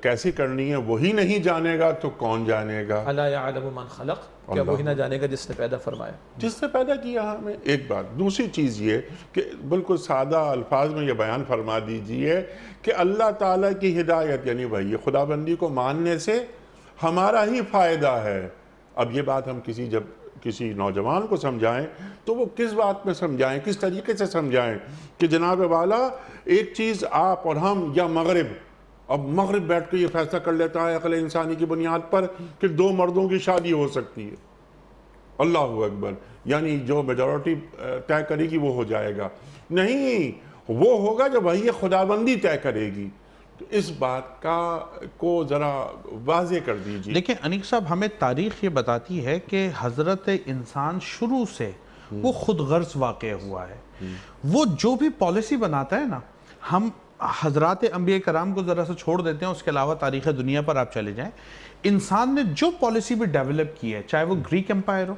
کیسی کرنی ہے وہی نہیں جانے گا تو کون جانے گا؟ الا یعلم من خلق، کیا وہی نہ جانے گا جس نے پیدا فرمایا، جس نے پیدا کیا ہمیں؟ ایک بات۔ دوسری چیز یہ کہ بالکل سادہ الفاظ میں یہ بیان فرما دیجئے کہ اللہ تعالیٰ کی ہدایت یعنی وہی خدا بندی کو ماننے سے ہمارا ہی فائدہ ہے۔ اب یہ بات ہم جب کسی نوجوان کو سمجھائیں تو وہ کس بات میں سمجھائیں، کس طریقے سے سمجھائیں کہ جناب والا ایک چیز آپ اور ہم یا مغرب، اب مغرب بیٹھ کے یہ فیصلہ کر لیتا ہے عقل انسانی کی بنیاد پر کہ 2 مردوں کی شادی ہو سکتی ہے، اللہ اکبر، یعنی جو میجورٹی طے کرے گی وہ ہو جائے گا۔ نہیں، وہ ہوگا جب وہی خداوندی طے کرے گی۔ تو اس بات کو ذرا واضح کر دیجیے۔ دیکھیں انیق صاحب، ہمیں تاریخ یہ بتاتی ہے کہ حضرت انسان شروع سے وہ خود غرض واقع ہوا ہے۔ وہ جو بھی پالیسی بناتا ہے نا، ہم حضرات انبیاء کرام کو ذرا سا چھوڑ دیتے ہیں، اس کے علاوہ تاریخ دنیا پر آپ چلے جائیں، انسان نے جو پالیسی بھی ڈیولپ کی ہے، چاہے وہ گریک امپائر ہو،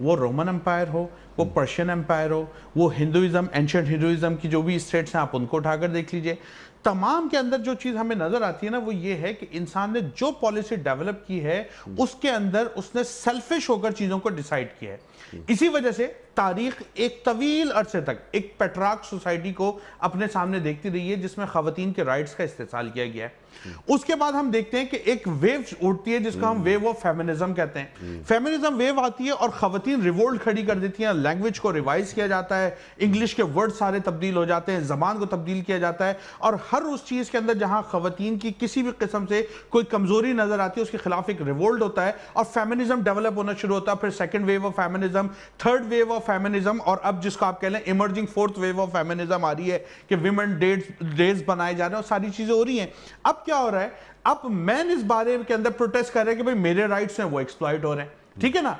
وہ رومن امپائر ہو، وہ پرشین امپائر ہو، وہ ہندوازم، اینشنٹ ہندوازم کی جو بھی اسٹیٹس ہیں آپ ان کو اٹھا کر دیکھ لیجئے، تمام کے اندر جو چیز ہمیں نظر آتی ہے نا وہ یہ ہے کہ انسان نے جو پالیسی ڈیولپ کی ہے اس کے اندر اس نے سیلفش ہو کر چیزوں کو ڈیسائیڈ کیا ہے۔ اسی وجہ سے تاریخ ایک طویل عرصے تک ایک پیٹراک سوسائٹی کو اپنے سامنے دیکھتی رہی ہے جس میں خواتین کے رائٹس کا استحصال کیا گیا ہے۔ اس کے بعد ہم دیکھتے ہیں کہ ایک ویو اٹھتی ہے جس کو ہم ویو آف فیمنزم کہتے ہیں۔ فیمنزم ویو آتی ہے اور خواتین ریوولٹ کھڑی کر دیتی ہیں، لینگویج کو ریوائز کیا جاتا ہے، انگلش کے ورڈ سارے تبدیل ہو جاتے ہیں، زبان کو تبدیل کیا جاتا ہے، اور ہر اس چیز کے اندر جہاں خواتین کی کسی بھی قسم سے کوئی کمزوری نظر آتی ہے اس کے خلاف ایک ریوولٹ ہوتا ہے اور فیمنزم ڈیولپ ہونا شروع ہوتا ہے۔ پھر second wave of feminism, third wave of of feminism, اور اب جس کو آپ کہہ لیں emerging fourth wave of feminism آ رہی ہے کہ ویمن ڈیز بنائے جا رہے ہیں اور ساری چیزیں ہو رہی ہیں. اب کیا ہو رہا ہے؟ اب مین اس بارے کے اندر پروٹیسٹ کر رہے ہیں کہ بھئی میرے رائٹس ہیں وہ ایکسپلائٹ ہو رہے ہیں. ٹھیک ہے نا؟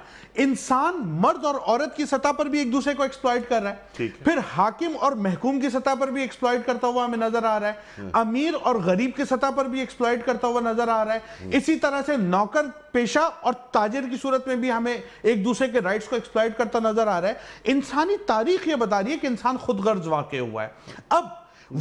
انسان مرد اور عورت کی سطح پر بھی ایک دوسرے کو ایکسپلائٹ کر رہا ہے، پھر حاکم اور محکوم کی سطح پر بھی ایکسپلائٹ کرتا ہوا ہمیں نظر آ رہا ہے، امیر اور غریب کی سطح پر بھی ایکسپلائٹ کرتا ہوا نظر آ رہا ہے. اسی طرح سے نوکر پیشہ اور تاجر کی صورت میں بھی ہمیں ایک دوسرے کے رائٹس کو ایکسپلائٹ کرتا نظر آ رہا ہے. انسانی تاریخ یہ بتا رہی ہے کہ انسان خود غرض واقع ہوا ہے. اب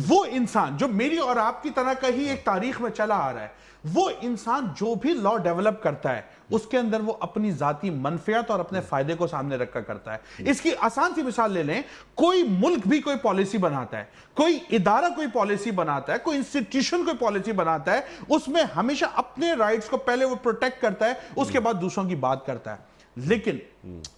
وہ انسان جو میری اور آپ کی طرح کا ہی ایک تاریخ میں چلا آ رہا ہے، وہ انسان جو بھی لا ڈیولپ کرتا ہے اس کے اندر وہ اپنی ذاتی منفعت اور اپنے فائدے کو سامنے رکھ کر کرتا ہے. اس کی آسان سی مثال لے لیں، کوئی ملک بھی کوئی پالیسی بناتا ہے، کوئی ادارہ کوئی پالیسی بناتا ہے، کوئی انسٹیٹیوشن کوئی پالیسی بناتا ہے، اس میں ہمیشہ اپنے رائٹس کو پہلے وہ پروٹیکٹ کرتا ہے، اس کے بعد دوسروں کی بات کرتا ہے. لیکن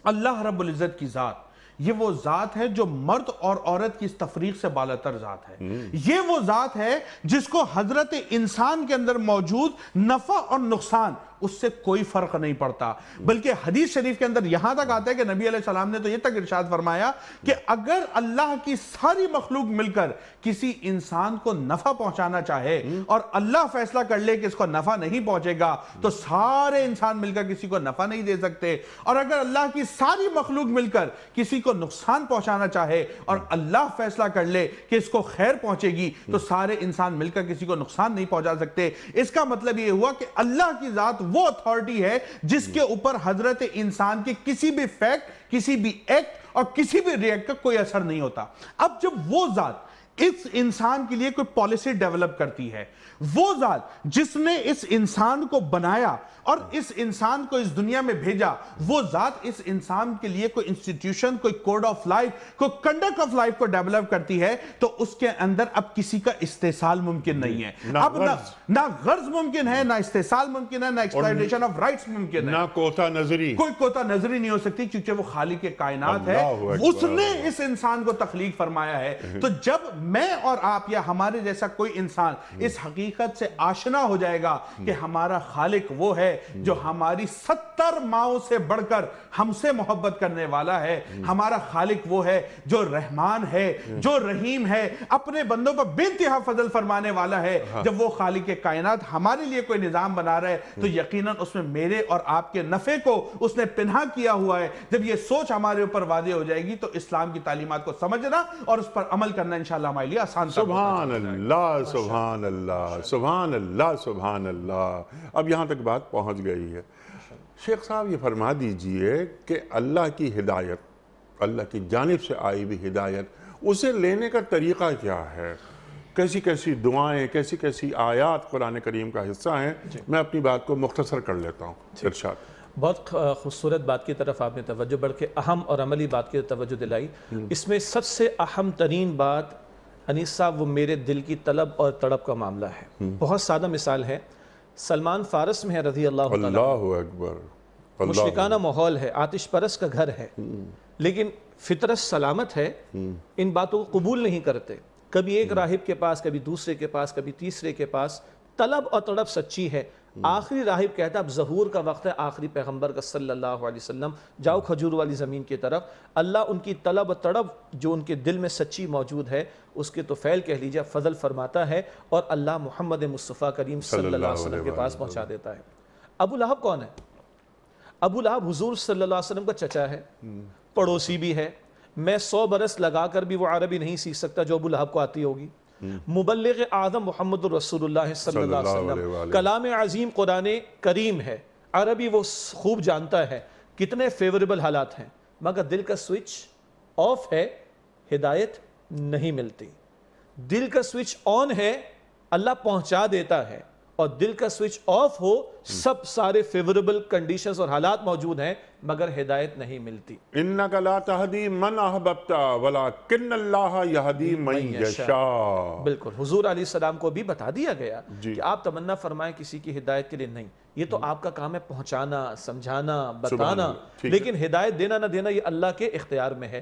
اللہ رب العزت کی ذات یہ وہ ذات ہے جو مرد اور عورت کی اس تفریق سے بالاتر ذات ہے. یہ وہ ذات ہے جس کو حضرت انسان کے اندر موجود نفع اور نقصان اس سے کوئی فرق نہیں پڑتا. بلکہ حدیث شریف کے اندر یہاں تک آتا ہے کہ نبی علیہ السلام نے تو یہ تک ارشاد فرمایا کہ اگر اللہ کی ساری مخلوق مل کر کسی انسان کو نفع پہنچانا چاہے اور اللہ فیصلہ کر لے کہ اس کو نفع نہیں پہنچے گا تو سارے انسان مل کر کسی کو نفع نہیں دے سکتے. اور اگر اللہ کی ساری مخلوق مل کر کسی کو نقصان پہنچانا چاہے اور اللہ فیصلہ کر لے کہ اس کو خیر پہنچے گی تو سارے انسان مل کر کسی کو نقصان نہیں پہنچا سکتے. اس کا مطلب یہ ہوا کہ اللہ کی ذات وہ اتھارٹی ہے جس کے اوپر حضرت انسان کی کسی بھی فیکٹ، کسی بھی ایکٹ اور کسی بھی ریئیکٹ کا کوئی اثر نہیں ہوتا. اب جب وہ ذات اس انسان کے لیے کوئی پالیسی ڈیولپ کرتی ہے، وہ ذات جس نے اس انسان کو بنایا اور اس انسان کو اس دنیا میں بھیجا، وہ ذات اس انسان کے لیے کوئی انسٹیٹیوشن، کوئی کوڈ آف لائف، کوئی کنڈکٹ آف لائف کو ڈیولپ کرتی ہے تو اس کے اندر اب کسی کا استحصال ممکن نہیں ہے. اب نہ غرض ممکن ہے، نہ استحصال ممکن ہے، نہ ایکسپلائٹیشن آف رائٹس ممکن ہے، نہ کوتا نظری، کوئی کوتا نظری نہیں ہو سکتی کیونکہ وہ خالق کائنات ہے. اس نے اس انسان کو تخلیق فرمایا ہے. تو جب میں اور آپ یا ہمارے جیسا کوئی انسان اس حقیقت سے آشنا ہو جائے گا کہ ہمارا خالق وہ ہے جو ہماری 70 ماؤں سے بڑھ کر ہم سے محبت کرنے والا ہے، ہمارا خالق وہ ہے جو رحمان ہے، جو رحیم ہے، اپنے بندوں پر بے انتہا فضل فرمانے والا ہے. جب وہ خالق کائنات ہمارے لیے کوئی نظام بنا رہا ہے تو یقیناً اس میں میرے اور آپ کے نفع کو اس نے پنہا کیا ہوا ہے. جب یہ سوچ ہمارے اوپر واضح ہو جائے گی تو اسلام کی تعلیمات کو سمجھنا اور اس پر عمل کرنا انشاءاللہ ہمارے لیے آسان. سبحان اللہ، سبحان اللہ، سبحان اللہ، سبحان اللہ. اب یہاں تک بات پہنچ گئی ہے. شیخ صاحب یہ فرما دیجئے کہ اللہ کی ہدایت، اللہ کی جانب سے آئی ہوئی ہدایت، اسے لینے کا طریقہ کیا ہے؟ کیسی کیسی دعائیں، کیسی کیسی آیات قرآن کریم کا حصہ ہیں؟ میں اپنی بات کو مختصر کر لیتا ہوں. ارشاد. بہت خوبصورت بات کی طرف آپ نے توجہ بڑھ کے اہم اور عملی بات کی توجہ دلائی. اس میں سب سے اہم ترین بات انیس صاحب وہ میرے دل کی طلب اور تڑپ کا معاملہ ہے. بہت سادہ مثال ہے، سلمان فارس میں ہے رضی اللہ تعالیٰ، اللہ اکبر، مشرکانہ ماحول ہے، آتش پرست کا گھر ہے، لیکن فطرت سلامت ہے، ان باتوں کو قبول نہیں کرتے. کبھی ایک راہب کے پاس، کبھی دوسرے کے پاس، کبھی تیسرے کے پاس، طلب اور تڑپ سچی ہے. آخری راہب کہتا اب ظہور کا وقت ہے آخری پیغمبر کا صلی اللہ علیہ وسلم، جاؤ کھجور والی زمین کی طرف. اللہ ان کی طلب و تڑپ جو ان کے دل میں سچی موجود ہے اس کے تو فعل کہہ لیجیے فضل فرماتا ہے اور اللہ محمد مصطفیٰ کریم صلی اللہ علیہ وسلم کے پاس پہنچا دیتا ہے. ابو لہب کون ہے؟ ابو لہب حضور صلی اللہ علیہ وسلم کا چچا ہے، پڑوسی بھی ہے. میں 100 برس لگا کر بھی وہ عربی نہیں سیکھ سکتا جو ابو لہب کو آتی ہوگی. مبلغ اعظم محمد رسول اللہ صلی اللہ علیہ وسلم، کلام عظیم قرآن کریم ہے، عربی وہ خوب جانتا ہے، کتنے فیوریبل حالات ہیں، مگر دل کا سوئچ آف ہے، ہدایت نہیں ملتی. دل کا سوئچ آن ہے، اللہ پہنچا دیتا ہے، اور دل کا سوئچ آف ہو سب سارے فیوریبل کنڈیشنز اور حالات موجود ہیں مگر ہدایت نہیں ملتی. انک لا تہدی من احببت ولکن اللہ یہدی من یشاء. بالکل حضور علیہ السلام کو بھی بتا دیا گیا کہ آپ تمنا فرمائیں کسی کی ہدایت کے لیے نہیں، یہ تو آپ کا کام ہے پہنچانا، سمجھانا، بتانا، لیکن ہدایت دینا نہ دینا یہ اللہ کے اختیار میں ہے.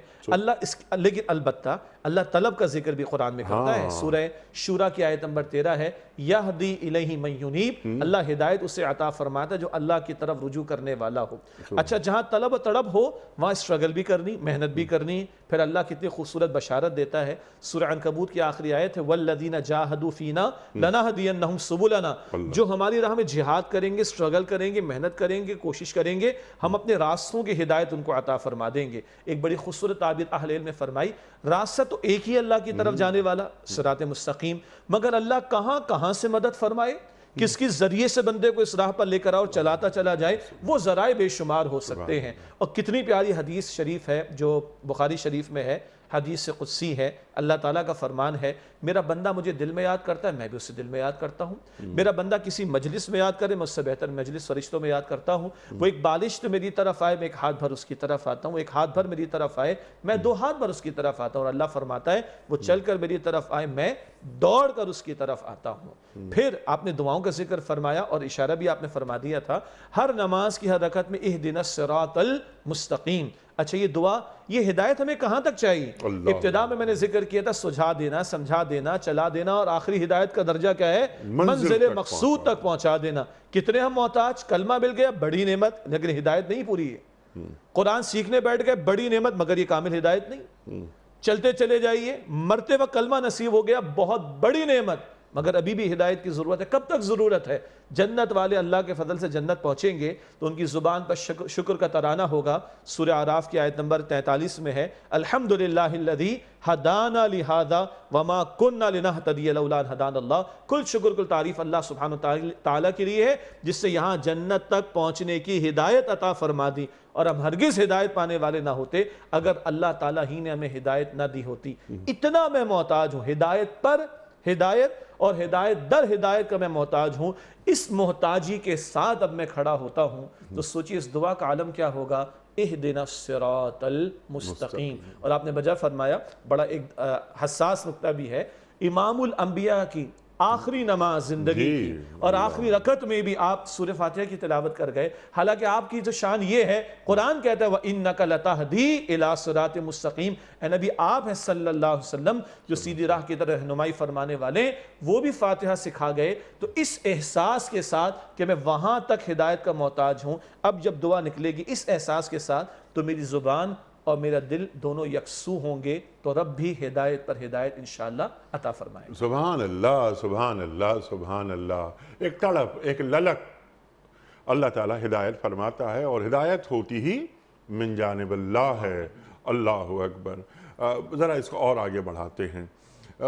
لیکن البتہ اللہ طلب کا ذکر بھی قرآن میں کرتا ہے. سورہ شورا کی آیت نمبر 13 ہے، یہدی الیہ من ینیب. اللہ ہدایت اسے عطا فرماتا ہے جو اللہ کی طرف رجوع کرنے والا ہو. اچھا جہاں طلب و طلب ہو وہاں اسٹرگل بھی کرنی، محنت بھی کرنی. پھر اللہ کتنی خوبصورت بشارت دیتا ہے سورہ عنکبوت کی آخری آیت ہے وَالَّذِينَ جَاهَدُوا فِينَا لَنَهْدِيَنَّهُمْ سُبُلَنَا. جو ہماری راہ میں جہاد کریں گے، اسٹرگل کریں گے، محنت کریں گے، کوشش کریں گے، ہم اپنے راستوں کی ہدایت ان کو عطا فرما دیں گے. ایک بڑی خوبصورت تعبیر اہل علم نے فرمائی، راستہ تو ایک ہی اللہ کی طرف جانے والا صراط مستقیم، مگر اللہ کہاں کہاں سے مدد فرمائے، کس کس ذریعے سے بندے کو اس راہ پر لے کر آؤ اور چلاتا چلا جائے، وہ ذرائع بے شمار ہو سکتے ہیں. اور کتنی پیاری حدیث شریف ہے جو بخاری شریف میں ہے، حدیث قدسی ہے. اللہ تعالیٰ کا فرمان ہے میرا بندہ مجھے دل میں یاد کرتا ہے، میں بھی اسے دل میں یاد کرتا ہوں. میرا بندہ کسی مجلس میں یاد کرے، میں اس سے بہتر مجلس فرشتوں میں یاد کرتا ہوں. وہ ایک بالشت میری طرف آئے، میں ایک ہاتھ بھر اس کی طرف آتا ہوں. ایک ہاتھ بھر میری طرف آئے، میں دو ہاتھ بھر اس کی طرف آتا ہوں. اور اللہ فرماتا ہے وہ چل کر میری طرف آئے، میں دوڑ کر اس کی طرف آتا ہوں. پھر آپ نے دعاؤں کا ذکر فرمایا اور اشارہ بھی آپ نے فرما دیا تھا ہر نماز کی ہر رکعت میں اہدنا الصراط المستقیم. اچھا یہ دعا، یہ ہدایت ہمیں کہاں تک چاہیے؟ ابتدا میں نے ذکر کیا تھا سجھا دینا، سمجھا دینا، چلا دینا، اور آخری ہدایت کا درجہ کیا ہے؟ منزل مقصود تک پہنچا دینا. کتنے ہم محتاج، کلمہ مل گیا بڑی نعمت لیکن ہدایت نہیں پوری ہے. قرآن سیکھنے بیٹھ گئے بڑی نعمت مگر یہ کامل ہدایت نہیں. چلتے چلے جائیے، مرتے وقت کلمہ نصیب ہو گیا بہت بڑی نعمت مگر ابھی بھی ہدایت کی ضرورت ہے. کب تک ضرورت ہے؟ جنت والے اللہ کے فضل سے جنت پہنچیں گے تو ان کی زبان پر شکر کا ترانہ ہوگا. سورہ اعراف کی آیت نمبر 43 میں ہے الحمدللہ الذی ہدانا لہذا وما کننا لنہتدی لولا ان ہدانا اللہ. کل شکر کل تعریف اللہ سبحانہ تعالیٰ کے لیے ہے جس سے یہاں جنت تک پہنچنے کی ہدایت عطا فرما دی. اور ہم ہرگز ہدایت پانے والے نہ ہوتے اگر اللہ تعالیٰ ہی نے ہمیں ہدایت نہ دی ہوتی. اتنا میں محتاج ہوں ہدایت پر ہدایت اور ہدایت در ہدایت کا میں محتاج ہوں. اس محتاجی کے ساتھ اب میں کھڑا ہوتا ہوں تو سوچیے اس دعا کا عالم کیا ہوگا؟ اہدنا الصراط المستقیم. اور آپ نے بجا فرمایا بڑا ایک حساس نقطہ بھی ہے، امام الانبیاء کی آخری نماز زندگی کی اور آخری رکعت میں بھی آپ سورہ فاتحہ کی تلاوت کر گئے. حالانکہ آپ کی جو شان یہ ہے، قرآن کہتا ہے وَإِنَّكَ لَتَهْدِي إِلَىٰ صِرَاطٍ مُسْتَقِيمٍ. اے نبی آپ ہیں صلی اللہ علیہ وسلم جو سیدھی راہ کی طرح رہنمائی فرمانے والے، وہ بھی فاتحہ سکھا گئے. تو اس احساس کے ساتھ کہ میں وہاں تک ہدایت کا محتاج ہوں، اب جب دعا نکلے گی اس احساس کے ساتھ تو میری زبان اور میرا دل دونوں یکسو ہوں گے تو رب بھی ہدایت پر ہدایت انشاءاللہ عطا فرمائے. سبحان اللہ سبحان اللہ سبحان اللہ. ایک تڑپ، ایک للک. اللہ تعالیٰ ہدایت فرماتا ہے اور ہدایت ہوتی ہی من جانب اللہ ہے. اللہ اکبر. ذرا اس کو اور آگے بڑھاتے ہیں.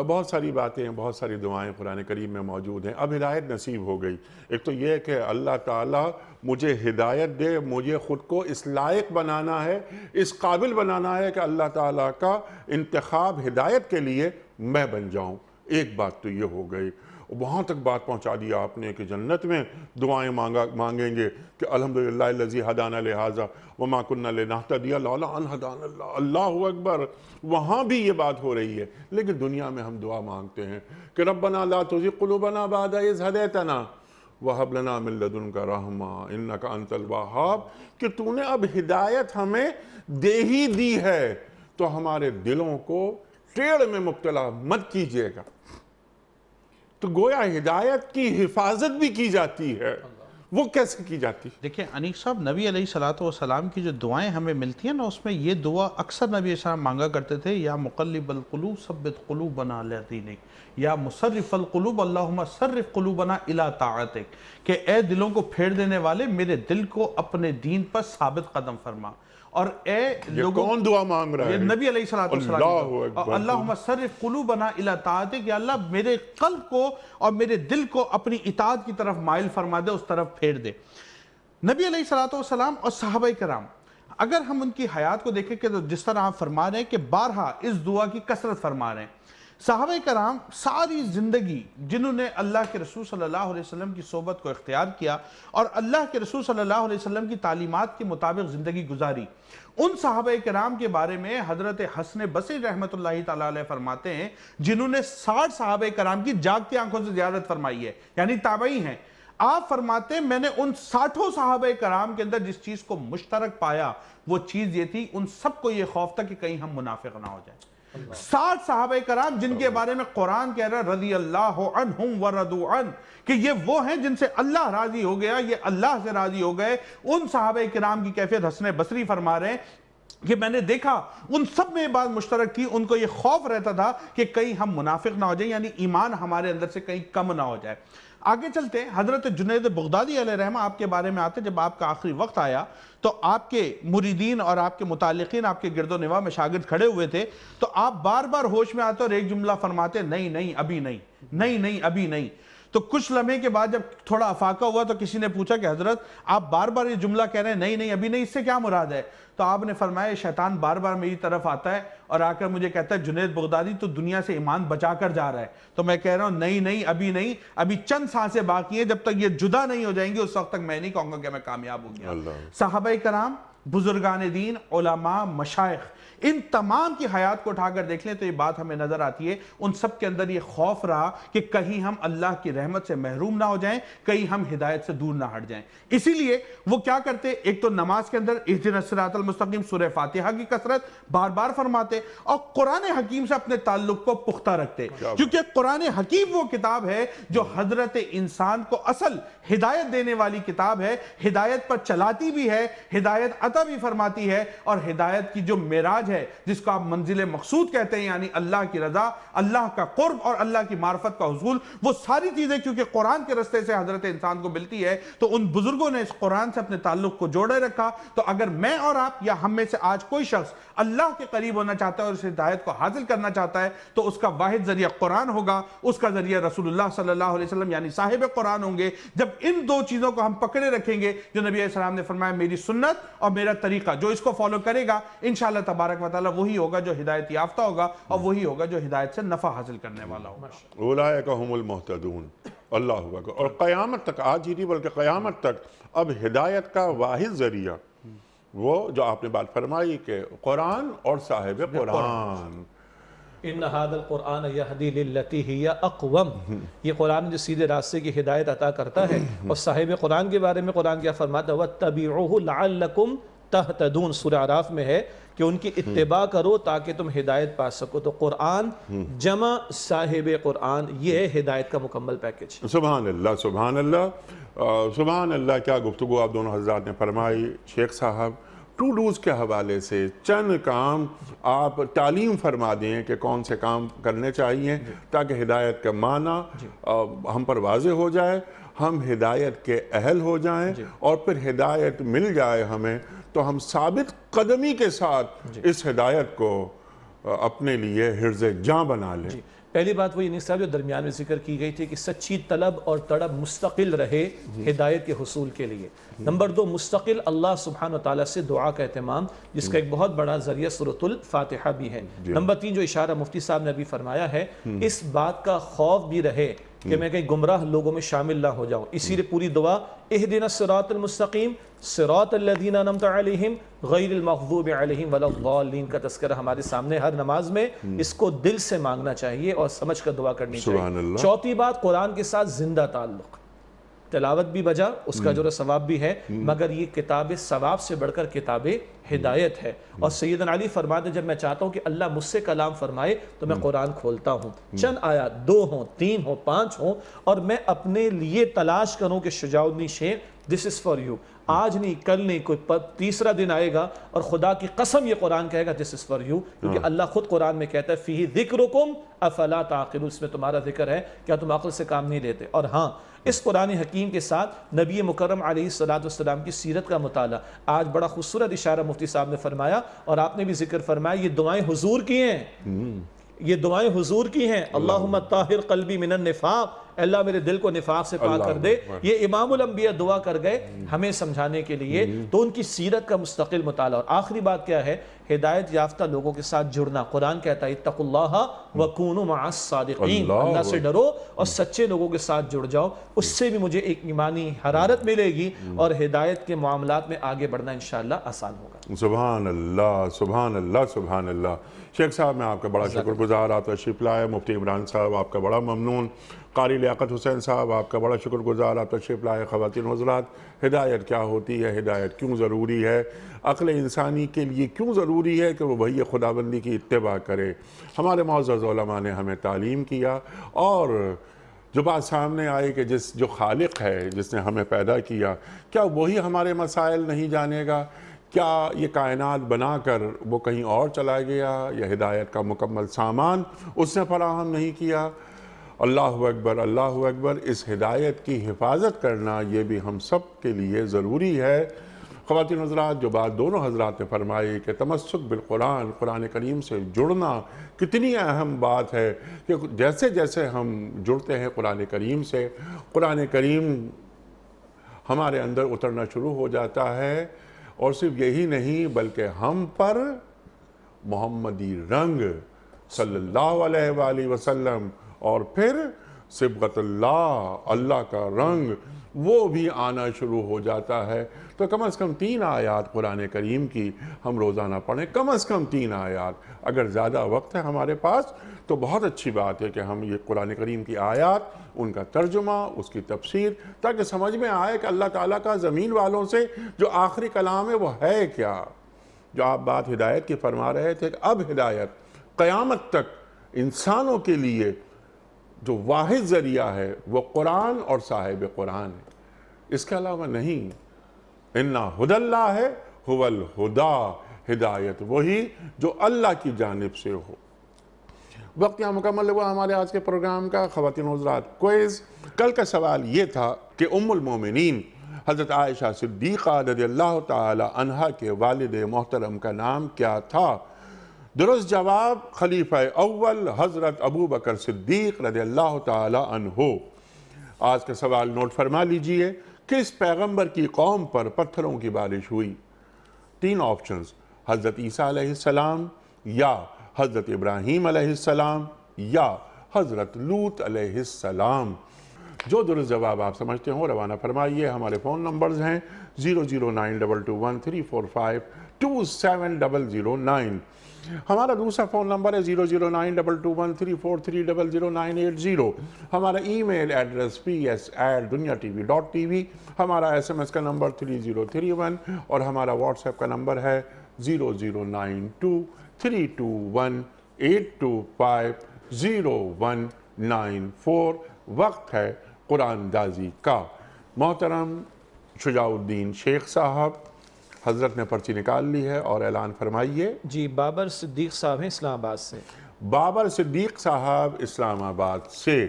بہت ساری باتیں، بہت ساری دعائیں قرآن کریم میں موجود ہیں. اب ہدایت نصیب ہو گئی. ایک تو یہ کہ اللہ تعالیٰ مجھے ہدایت دے، مجھے خود کو اس لائق بنانا ہے، اس قابل بنانا ہے کہ اللہ تعالیٰ کا انتخاب ہدایت کے لیے میں بن جاؤں. ایک بات تو یہ ہو گئی. وہاں تک بات پہنچا دیا آپ نے کہ جنت میں دعائیں مانگیں گے کہ الحمدللہ الذی ہدانا لہذا وما کننا لنہتدی لولا ان ہدانا اللہ. اللہ اکبر. وہاں بھی یہ بات ہو رہی ہے لیکن دنیا میں ہم دعا مانگتے ہیں کہ ربنا لا تزغ قلوبنا بعد اذ ہدیتنا وہب لنا من لدنک رحمہ انک انت الوہاب. کہ تو نے اب ہدایت ہمیں دے ہی دی ہے تو ہمارے دلوں کو ٹیڑھ میں مبتلا مت کیجیے گا. تو گویا ہدایت کی حفاظت بھی کی جاتی ہے. وہ کیسے کی جاتی؟ دیکھیں انیس صاحب، نبی علیہ السلام کی جو دعائیں ہمیں ملتی ہیں نا، اس میں یہ دعا اکثر نبی علیہ السلام مانگا کرتے تھے، یا مقلب القلوب ثبت قلوبنا علی دینک، یا مصرف القلوب اللہم صرف قلوبنا الی طاعتک. کہ اے دلوں کو پھیر دینے والے میرے دل کو اپنے دین پر ثابت قدم فرما. اور اے لوگوں، کون دعا مانگ رہا ہے؟ نبی علیہ السلام. اللہم صرف قلوبنا الی طاعتک، یا اللہ میرے قلب کو اور میرے دل کو اپنی اطاعت کی طرف مائل فرما دے، اس طرف پھیر دے. نبی علیہ السلام اور صحابہ کرام اگر ہم ان کی حیات کو دیکھیں کہ جس طرح آپ فرما رہے ہیں کہ بارہا اس دعا کی کثرت فرما رہے ہیں. صحابہ کرام ساری زندگی جنہوں نے اللہ کے رسول صلی اللہ علیہ وسلم کی صحبت کو اختیار کیا اور اللہ کے رسول صلی اللہ علیہ وسلم کی تعلیمات کے مطابق زندگی گزاری، ان صحابہ کرام کے بارے میں حضرت حسن بصری رحمۃ اللہ تعالیٰ علیہ فرماتے ہیں جنہوں نے 60 صحابہ کرام کی جاگتی آنکھوں سے زیارت فرمائی ہے، یعنی تابعی ہیں. آپ فرماتے ہیں میں نے ان 60 صحابہ کرام کے اندر جس چیز کو مشترک پایا وہ چیز یہ تھی، ان سب کو یہ خوف تھا کہ کہیں ہم منافق نہ ہو جائیں. 60 صحابہ کرام جن کے بارے میں قرآن کہہ رہا ہے رضی اللہ عنہم ورضوا عنہ، کہ یہ وہ ہیں جن سے اللہ راضی ہو گیا، یہ اللہ سے راضی ہو گئے. ان صحابہ کرام کی کیفیت حسن بصری فرما رہے ہیں کہ میں نے دیکھا ان سب میں بات مشترک تھی، ان کو یہ خوف رہتا تھا کہ کہیں ہم منافق نہ ہو جائیں، یعنی ایمان ہمارے اندر سے کہیں کم نہ ہو جائے. آگے چلتے ہیں، حضرت جنید بغدادی علیہ رحمہ آپ کے بارے میں آتے، جب آپ کا آخری وقت آیا تو آپ کے مریدین اور آپ کے متعلقین آپ کے گرد و نواح میں شاگرد کھڑے ہوئے تھے، تو آپ بار بار ہوش میں آتے اور ایک جملہ فرماتے نہیں نہیں ابھی نہیں، نہیں نہیں ابھی نہیں. تو کچھ لمحے کے بعد جب تھوڑا افاقہ ہوا تو کسی نے پوچھا کہ حضرت آپ بار بار یہ جملہ کہہ رہے ہیں نہیں نہیں ابھی نہیں، اس سے کیا مراد ہے؟ تو آپ نے فرمایا شیطان بار بار میری طرف آتا ہے اور آ کر مجھے کہتا ہے جنید بغدادی تو دنیا سے ایمان بچا کر جا رہا ہے، تو میں کہہ رہا ہوں نہیں نہیں ابھی نہیں، ابھی چند سانسیں باقی ہیں، جب تک یہ جدا نہیں ہو جائیں گے اس وقت تک میں نہیں کہوں گا کہ میں کامیاب ہو گیا. صحابہ کرام، بزرگان دین، علماء، مشائخ، ان تمام کی حیات کو اٹھا کر دیکھ لیں تو یہ بات ہمیں نظر آتی ہے، ان سب کے اندر یہ خوف رہا کہ کہیں ہم اللہ کی رحمت سے محروم نہ ہو جائیں، کہیں ہم ہدایت سے دور نہ ہٹ جائیں. اسی لیے وہ کیا کرتے، ایک تو نماز کے اندر اہدنا الصراط المستقیم سورہ فاتحہ کی کثرت بار بار فرماتے، اور قرآن حکیم سے اپنے تعلق کو پختہ رکھتے، کیونکہ قرآن حکیم وہ کتاب ہے جو حضرت انسان کو اصل ہدایت دینے والی کتاب ہے، ہدایت پر چلاتی بھی ہے، ہدایت عطا بھی فرماتی ہے، اور ہدایت کی جو معراج ہے جس کو آپ منزل مقصود کہتے ہیں، یعنی اللہ کی رضا، اللہ کا قرب اور اللہ کی معرفت کا حصول، وہ ساری چیزیں کیونکہ قرآن کے رستے سے حضرت انسان کو ملتی ہے، تو ان بزرگوں نے اس قرآن سے اپنے تعلق کو جوڑے رکھا. تو اگر میں اور آپ یا ہم میں سے آج کوئی شخص اللہ کے قریب ہونا چاہتا ہے اور اس ہدایت کو حاصل کرنا چاہتا ہے تو اس کا واحد ذریعہ قرآن ہوگا، اس کا ذریعہ رسول اللہ صلی اللہ علیہ وسلم یعنی صاحب قرآن ہوں گے. جب ان دو چیزوں کو ہم پکڑے رکھیں گے، جو نبی علیہ السلام نے فرمایا میری سنت اور میرا طریقہ، جو اس کو فالو کرے گا انشاءاللہ تبارک و تعالی وہی ہوگا جو ہدایت یافتہ ہوگا، اور وہی ہوگا جو ہدایت سے نفع حاصل کرنے والا ہوگا. اولئک هم المہتدون. اللہ اکبر. اور قیامت تک، آج ہی نہیں بلکہ قیامت تک اب ہدایت کا واحد ذریعہ وہ جو آپ نے بات فرمائی کہ قرآن اور صاحب قرآن. ان هذا القرآن یہدی للتی ہی اقوم، یہ قرآن جو سیدھے راستے کی ہدایت عطا کرتا ہے. اور صاحب قرآن کے بارے میں قرآن کیا فرماتا ہے وَاتَّبِعُوهُ لَعَلَّكُمْ تَهْتَدُونَ. سورہ اعراف میں ہے کہ ان کی اتباع کرو تاکہ تم ہدایت پا سکو. تو قرآن جمع صاحب قرآن، یہ ہے ہدایت کا مکمل پیکج. سبحان اللہ، سبحان اللہ، سبحان اللہ. کیا گفتگو آپ دونوں حضرات نے فرمائی. شیخ صاحب، ٹو ڈوز کے حوالے سے چند کام آپ تعلیم فرما دیں کہ کون سے کام کرنے چاہیے تاکہ ہدایت کا معنی ہم پر واضح ہو جائے، ہم ہدایت کے اہل ہو جائیں، اور پھر ہدایت مل جائے ہمیں تو ہم ثابت قدمی کے ساتھ اس ہدایت کو اپنے لیے حرز جاں بنا لیں. پہلی بات وہ یہ صاحب جو درمیان میں ذکر کی گئی تھی کہ سچی طلب اور تڑپ مستقل رہے ہدایت کے حصول کے لیے. نمبر 2، مستقل اللہ سبحانہ وتعالی سے دعا کا اہتمام، جس کا ایک بہت بڑا ذریعہ سورۃ الفاتحہ بھی ہے. نمبر 3، جو اشارہ مفتی صاحب نے ابھی فرمایا ہے، اس بات کا خوف بھی رہے کہ میں کہیں گمراہ لوگوں میں شامل نہ ہو جاؤں. اسی لیے پوری دعا اہدنا الصراط المستقیم صراط الذین انعمت علیہم غیر المغضوب علیہم ولا الضالین کا تذکرہ ہمارے سامنے ہر نماز میں. اس کو دل سے مانگنا چاہیے اور سمجھ کر دعا کرنی چاہیے. چوتھی بات، قرآن کے ساتھ زندہ تعلق، تلاوت بھی بجا، اس کا جو ثواب بھی ہے، مگر یہ کتاب ثواب سے بڑھ کر کتاب ہدایت ہے. اور سیدنا علی فرماتے جب میں چاہتا ہوں کہ اللہ مجھ سے کلام فرمائے تو میں قرآن کھولتا ہوں، چند آیات 2 ہوں 3 ہوں 5 ہوں، اور میں اپنے لیے تلاش کروں کہ شجاع الدین شیخ دس از فار یو. آج نہیں کل نہیں، کوئی تیسرا دن آئے گا اور خدا کی قسم یہ قرآن کہے گا دس از فار یو، کیونکہ اللہ خود قرآن میں کہتا ہے فیہ ذکرکم افلا تعقلون، اس میں تمہارا ذکر ہے، کیا تم عقل سے کام نہیں لیتے. اور ہاں، اس قرآن حکیم کے ساتھ نبی مکرم علیہ السلام کی سیرت کا مطالعہ. آج بڑا خوبصورت اشارہ مفتی صاحب نے فرمایا اور آپ نے بھی ذکر فرمایا، یہ دعائیں حضور کی ہیں، یہ دعائیں حضور کی ہیں. اللہم طاہر قلبی من النفاق، اللہ میرے دل کو نفاق سے پاک کر دے. یہ امام الانبیاء دعا کر گئے ہمیں سمجھانے کے لیے. تو ان کی سیرت کا مستقل مطالعہ. اور آخری بات کیا ہے، ہدایت یافتہ لوگوں کے ساتھ جڑنا. قرآن کہتا ہے اتقوا اللہ وکونوا مع الصادقین، اللہ سے ڈرو اور سچے لوگوں کے ساتھ جڑ جاؤ. اس سے بھی مجھے ایک ایمانی حرارت ملے گی اور ہدایت کے معاملات میں آگے بڑھنا انشاءاللہ آسان ہوگا. سبحان اللہ، سبحان اللہ، سبحان اللہ. شیخ صاحب میں آپ کا بڑا شکر گزار، آپ تشریف لائے. مفتی عمران صاحب آپ کا بڑا ممنون. قاری لیاقت حسین صاحب آپ کا بڑا شکر گزار، آپ تشریف لائے۔ خواتین و حضرات، ہدایت کیا ہوتی ہے، ہدایت کیوں ضروری ہے، عقل انسانی کے لیے کیوں ضروری ہے کہ وہ وحی خداوندی کی اتباع کرے؟ ہمارے معزز علماء نے ہمیں تعلیم کیا، اور جو بات سامنے آئی کہ جو خالق ہے، جس نے ہمیں پیدا کیا، کیا وہی ہمارے مسائل نہیں جانے گا؟ کیا یہ کائنات بنا کر وہ کہیں اور چلا گیا؟ یا ہدایت کا مکمل سامان اس نے فراہم نہیں کیا؟ اللہ اکبر، اللہ اکبر۔ اس ہدایت کی حفاظت کرنا یہ بھی ہم سب کے لیے ضروری ہے۔ خواتین حضرات، جو بات دونوں حضرات نے فرمائی کہ تمسک بالقرآن، قرآن کریم سے جڑنا کتنی اہم بات ہے، کہ جیسے جیسے ہم جڑتے ہیں قرآن کریم سے، قرآن کریم ہمارے اندر اترنا شروع ہو جاتا ہے، اور صرف یہی نہیں بلکہ ہم پر محمدی رنگ صلی اللہ علیہ وآلہ وسلم، اور پھر صبغت اللہ، اللہ کا رنگ، وہ بھی آنا شروع ہو جاتا ہے۔ تو کم از کم 3 آیات قرآن کریم کی ہم روزانہ پڑھیں، کم از کم 3 آیات۔ اگر زیادہ وقت ہے ہمارے پاس تو بہت اچھی بات ہے کہ ہم یہ قرآن کریم کی آیات، ان کا ترجمہ، اس کی تفسیر، تاکہ سمجھ میں آئے کہ اللہ تعالیٰ کا زمین والوں سے جو آخری کلام ہے وہ ہے کیا۔ جو آپ بات ہدایت کی فرما رہے تھے کہ اب ہدایت قیامت تک انسانوں کے لیے جو واحد ذریعہ ہے وہ قرآن اور صاحب قرآن ہے، اس کے علاوہ نہیں۔ اِنَّا ہُدَى اللَّهِ هُوَ الْهُدَى، ہدایت وہی جو اللہ کی جانب سے ہو۔ وقت یہاں مکمل ہوا ہمارے آج کے پروگرام کا۔ خواتین و حضرات، کوئز۔ کل کا سوال یہ تھا کہ ام المومنین حضرت عائشہ صدیقہ رضی اللہ تعالی عنہا کے والد محترم کا نام کیا تھا؟ درست جواب خلیفہ اول حضرت ابو بکر صدیق رضی اللہ تعالی عنہ۔ آج کا سوال نوٹ فرما لیجئے، کس پیغمبر کی قوم پر پتھروں کی بارش ہوئی؟ 3 آپشنز، حضرت عیسیٰ علیہ السلام، یا حضرت ابراہیم علیہ السلام، یا حضرت لوط علیہ السلام۔ جو درست جواب آپ سمجھتے ہوں روانہ فرمائیے۔ ہمارے فون نمبرز ہیں 0092213452709۔ ہمارا دوسرا فون نمبر ہے 009221343000980۔ ہمارا ای میل ایڈریس ps@dunyatv.tv۔ ہمارا SMS کا نمبر 3031، اور ہمارا واٹس ایپ کا نمبر ہے 00923218250194۔ وقت ہے قرآن دازی کا۔ محترم شجاع الدین شیخ صاحب، حضرت نے پرچی نکال لی ہے اور اعلان فرمائیے۔ جی، بابر صدیق صاحب ہیں اسلام آباد سے۔ بابر صدیق صاحب اسلام آباد سے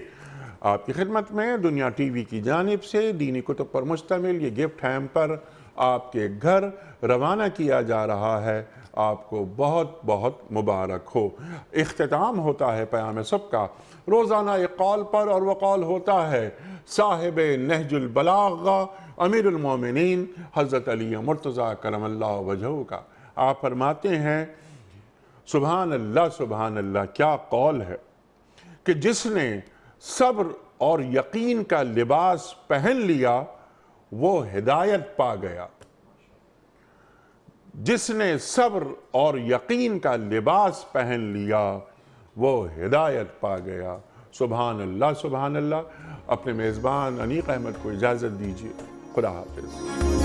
آپ کی خدمت میں دنیا ٹی وی کی جانب سے دینی کتب پر مشتمل یہ گفٹ ہیمپر آپ کے گھر روانہ کیا جا رہا ہے۔ آپ کو بہت بہت مبارک ہو۔ اختتام ہوتا ہے پیام سب کا روزانہ ایک قول پر، اور وہ قول ہوتا ہے صاحب نہج البلاغ امیر المومنین حضرت علی مرتضیٰ کرم اللہ وجہہ کا۔ آپ فرماتے ہیں سبحان اللہ سبحان اللہ، کیا قول ہے کہ جس نے صبر اور یقین کا لباس پہن لیا وہ ہدایت پا گیا۔ جس نے صبر اور یقین کا لباس پہن لیا وہ ہدایت پا گیا۔ سبحان اللہ سبحان اللہ۔ اپنے میزبان انیق احمد کو اجازت دیجیے۔ خدا حافظ۔